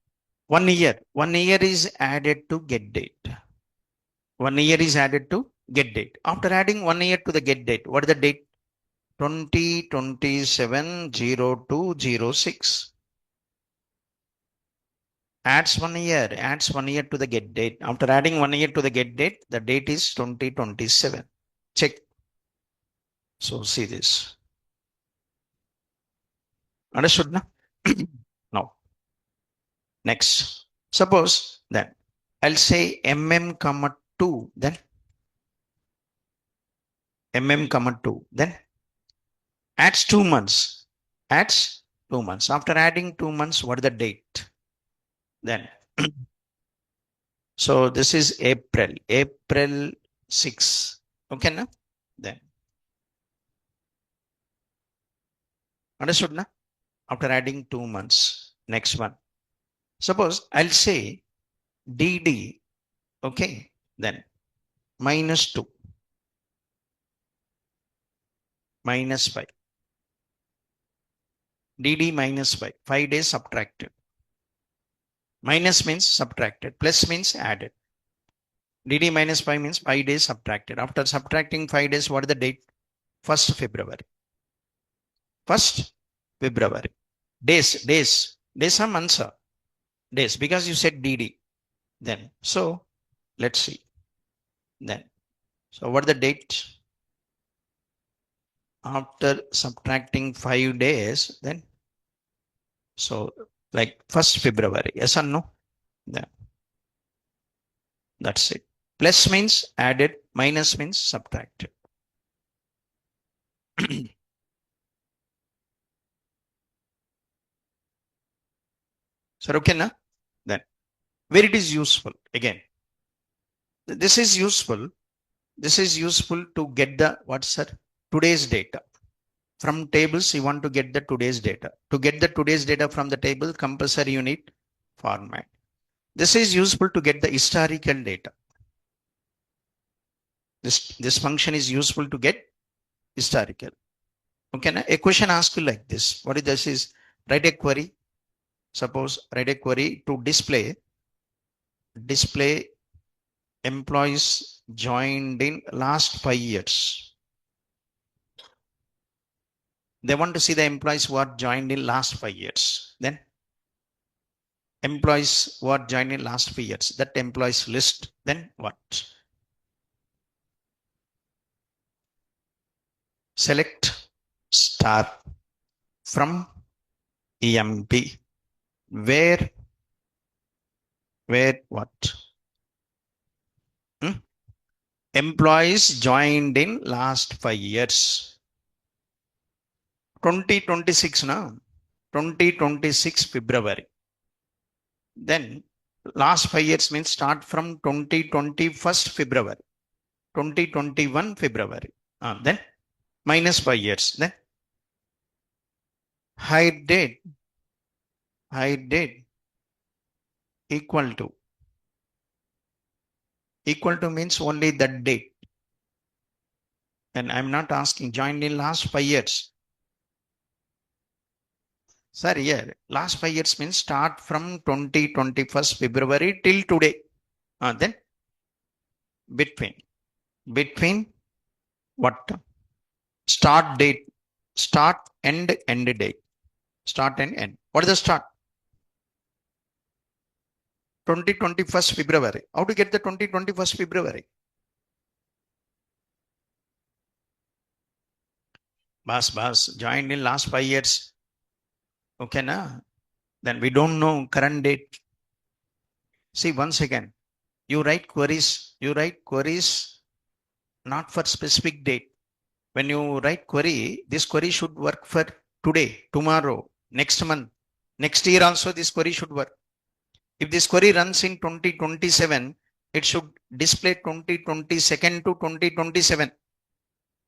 1 year. 1 year is added to get date. 1 year is added to get date. After adding 1 year to the get date, what is the date? 2027-02-06. Adds 1 year, adds 1 year to the get date. After adding 1 year to the get date, the date is 2027. Check. So see this. Understood now? Now, next. Suppose that I'll say comma 2, then comma 2, then adds 2 months. Adds 2 months. After adding 2 months, what is the date? Then so this is April 6. Okay, now? Then understood now? After adding 2 months, next one. Suppose I'll say DD, okay, then -2, -5. DD -5, 5 days subtracted. Minus means subtracted, plus means added. DD -5 means 5 days subtracted. After subtracting 5 days, what is the date? 1st February. 1st February. Days are months, days, because you said DD. Then, so let's see. Then, so what is the date? After subtracting 5 days, then, so like 1st February, yes or no? Then, that's it. Plus means added, minus means subtracted. So, okay, na? Then, where it is useful again. This is useful. This is useful to get the what's sir? Today's data. From tables, you want to get the today's data. To get the today's data from the table, compulsory you need format. This is useful to get the historical data. This function is useful to get historical. Okay, now a question asked you like this. What is this? Is write a query. Suppose write a query to display employees joined in last 5 years. They want to see the employees who are joined in last 5 years. Then employees who are joined in last 5 years. That employees list. Then what? Select star from EMP. Where what? Employees joined in last 5 years. 2026 now. 2026 February. Then last 5 years means start from 2021 February. 2021 February. Then minus 5 years. Then hide date equal to means only that date. And I'm not asking joined in last 5 years. Sir, here last 5 years means start from 2021 February till today. Then between what? Start date, start and end date. Start and end. What is the start? 2021 February. How to get the 2021 February? Bas, joined in last 5 years. Okay, na? Then we don't know current date. See, once again, you write queries not for specific date. When you write query, this query should work for today, tomorrow, next month, next year also this query should work. If this query runs in 2027, it should display 2022 to 2027.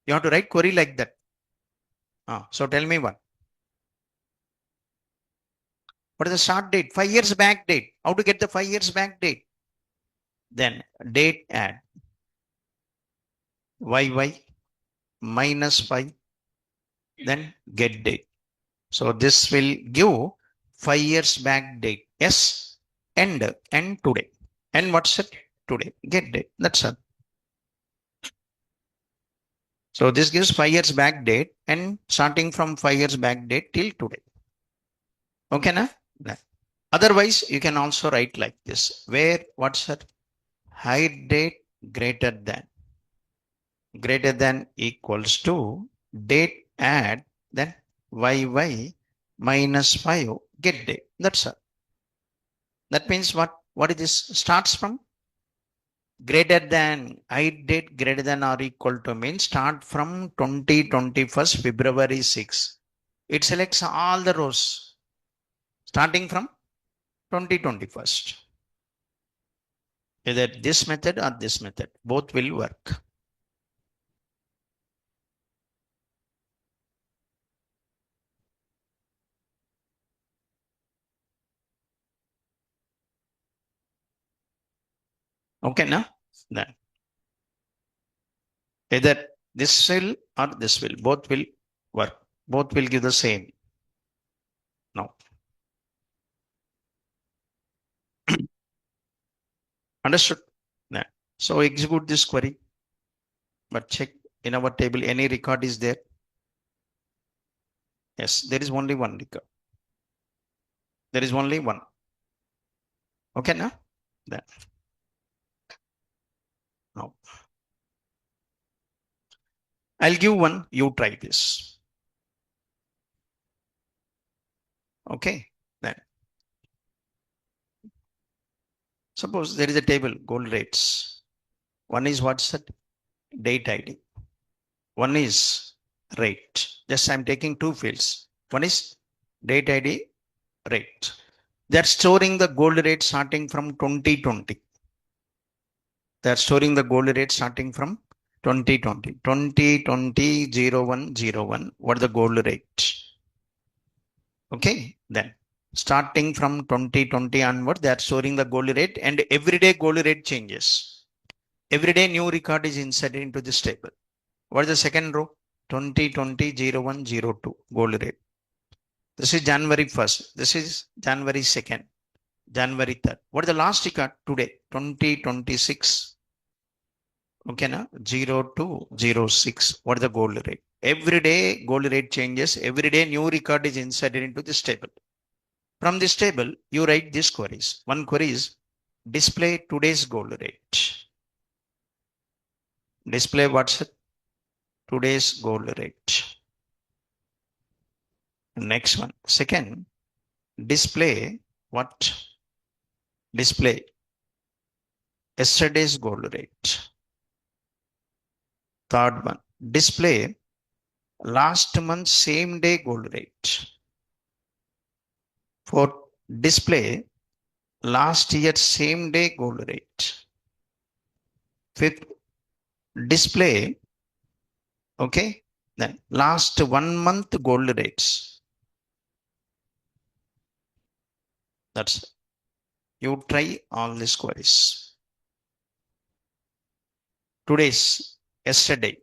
You have to write query like that. So tell me what. What is the start date? 5 years back date. How to get the 5 years back date? Then date add YY minus 5, then get date. So this will give 5 years back date. Yes, and today. And what's it? Today. Get date. That's it. So this gives 5 years back date and starting from 5 years back date till today. Okay, na? Otherwise, you can also write like this, where what's it? Hide date greater than equals to date add then YY minus 5 get date. That's all. That means what is this? Starts from greater than, hide date greater than or equal to means start from 2021 February 6. It selects all the rows starting from 2021. Either this method or this method, both will work. Okay, now then either this will or this will, both will work. Both will give the same. Now, understood that. So execute this query, but check in our table any record is there. Yes, there is only one record. There is only one. Okay, now then. Now, I'll give one. You try this. Okay, then. Suppose there is a table, gold rates. One is what's that? Date ID. One is rate. Just I'm taking two fields. One is date ID, rate. They're storing the gold rate starting from 2020. They're storing the gold rate starting from 2020. 2020 0101. What is the gold rate? Okay, then starting from 2020 onward, they are storing the gold rate and everyday gold rate changes. Every day new record is inserted into this table. What is the second row? 2020 0102 gold rate. This is January 1st. This is January 2nd, January 3rd. What is the last record? Today, 2026. Okay, na 0206. What is the gold rate? Every day gold rate changes. Every day new record is inserted into this table. From this table, you write these queries. One query is display today's gold rate. Display what's it? Today's gold rate. Next one. Second, display what? Display yesterday's gold rate. Third one, display last month same day gold rate. Fourth, display last year same day gold rate. Fifth, display, okay, then last 1 month gold rates. That's it. You try all these queries. Today's, yesterday,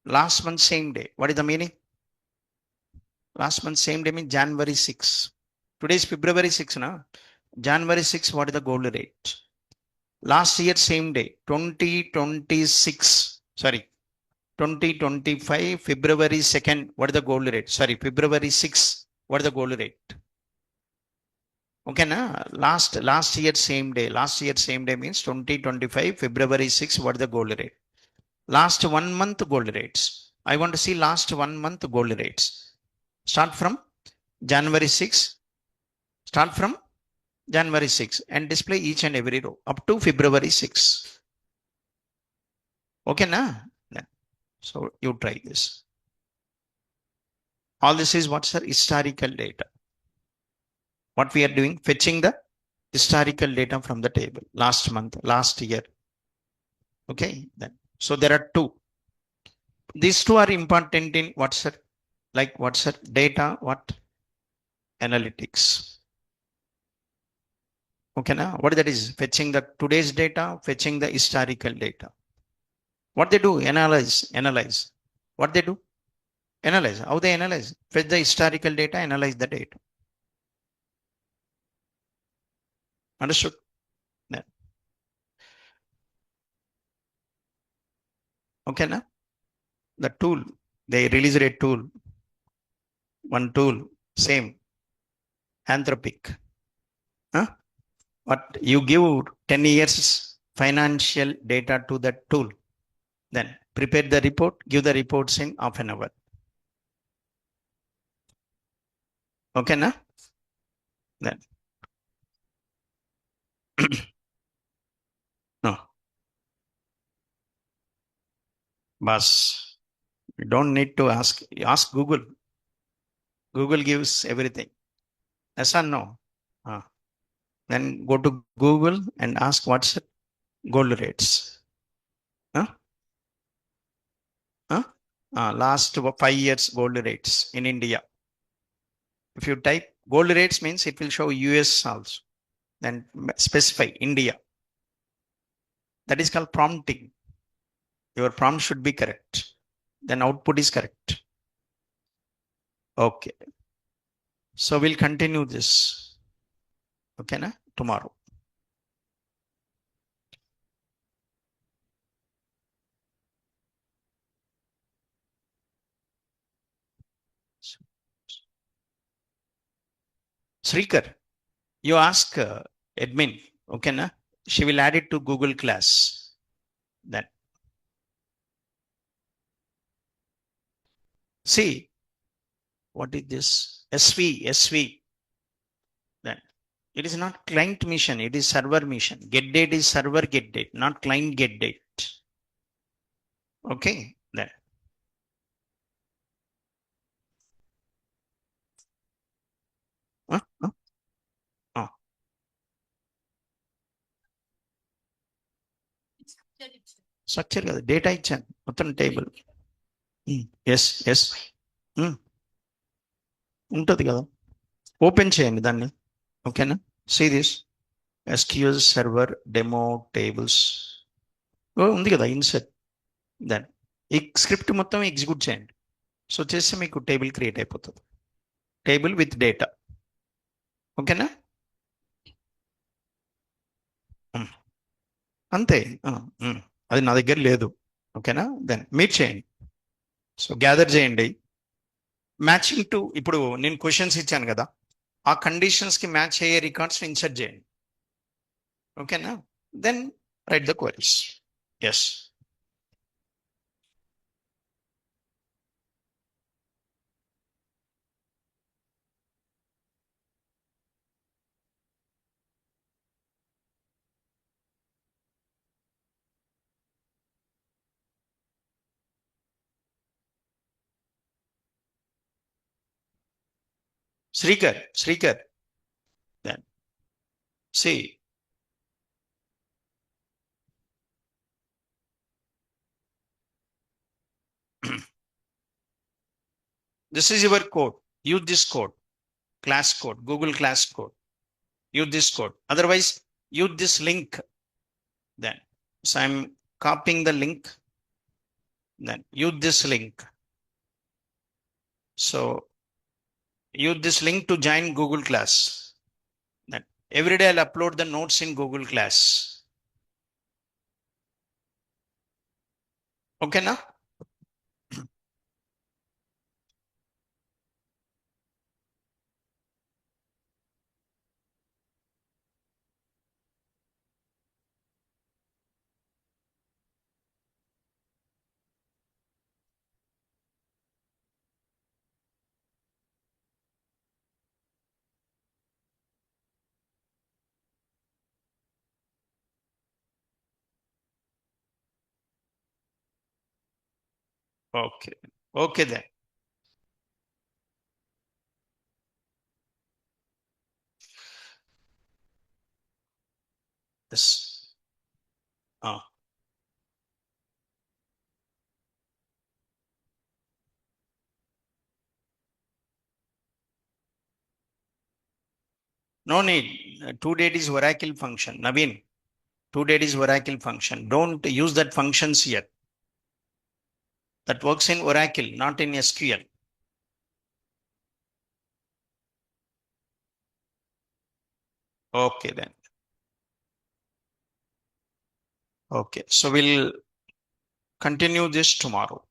last month same day. What is the meaning? Last month same day means January 6. Today is February 6, na? January 6, what is the gold rate? Last year same day, 2026, sorry, 2025, February 2nd, what is the gold rate? Sorry, February 6, what is the gold rate? Okay, na? Last year same day. Last year same day means 2025, February 6, what is the gold rate? Last 1 month gold rates. I want to see last 1 month gold rates. Start from January 6. Start from January 6 and display each and every row up to February 6. Okay, na? So you try this. All this is what's the historical data. What we are doing, fetching the historical data from the table, last month, last year. Okay, then. So there are two. These two are important in what's it? Like what's it? Data, what? Analytics. Okay, now what that is? Fetching the today's data, fetching the historical data. What they do? Analyze. What they do? Analyze. How they analyze? Fetch the historical data, analyze the data. Understood? Yeah. Okay, now the tool, they released a tool, one tool, same, Anthropic. Huh? But you give 10 years financial data to that tool, then prepare the report, give the reports in half an hour. Okay, na? Then no, boss. You don't need to ask. Ask Google. Google gives everything. Yes or no? Ah. Then go to Google and ask what's gold rates. Huh? Huh? Last 5 years gold rates in India. If you type gold rates means it will show US also. Then specify India. That is called prompting. Your prompt should be correct. Then output is correct. Okay. So we'll continue this. Okay, na? Tomorrow. Srikar, you ask admin. Okay, na? She will add it to Google Class. Then see what is this? SV. Then it is not client mission, it is server mission. Get date is server get date, not client get date. Okay, then huh? Huh? Oh, structure కదా data ఇచ్చాను మొత్తం table yes ఉంటుంది కదా open చేయండి దాన్ని ఓకేనా see this SQL server demo tables ఉంది కదా ఇన్సెట్ దాన్ని ఈ స్క్రిప్ట్ మొత్తం ఎగ్జిక్యూట్ చేయండి సో చేస్తే మీకు టేబుల్ క్రియేట్ అయిపోతుంది టేబుల్ విత్ డేటా ఓకేనా అంతే అది నా దగ్గర లేదు ఓకేనా దెన్ మీరు చేయండి సో గ్యాదర్ చేయండి మ్యాచింగ్ టు ఇప్పుడు నేను క్వశ్చన్స్ ఇచ్చాను కదా ఆ కండిషన్స్ కి మ్యాచ్ అయ్యే రికార్డ్స్ ఇన్సర్ట్ చేయండి ఓకేనా then write the queries S Srikar then see this is your code, use this code, class code, Google class code, use this code, otherwise use this link. Then so I'm copying the link, then use this link. So use this link to join Google class. Then every day I'll upload the notes in Google class. Okay na? Okay. Okay then. Yes. No need. two-date is Oracle function. Naveen, two-date is Oracle function. Don't use that functions here. That works in Oracle, not in SQL. Okay, then. Okay, so we'll continue this tomorrow.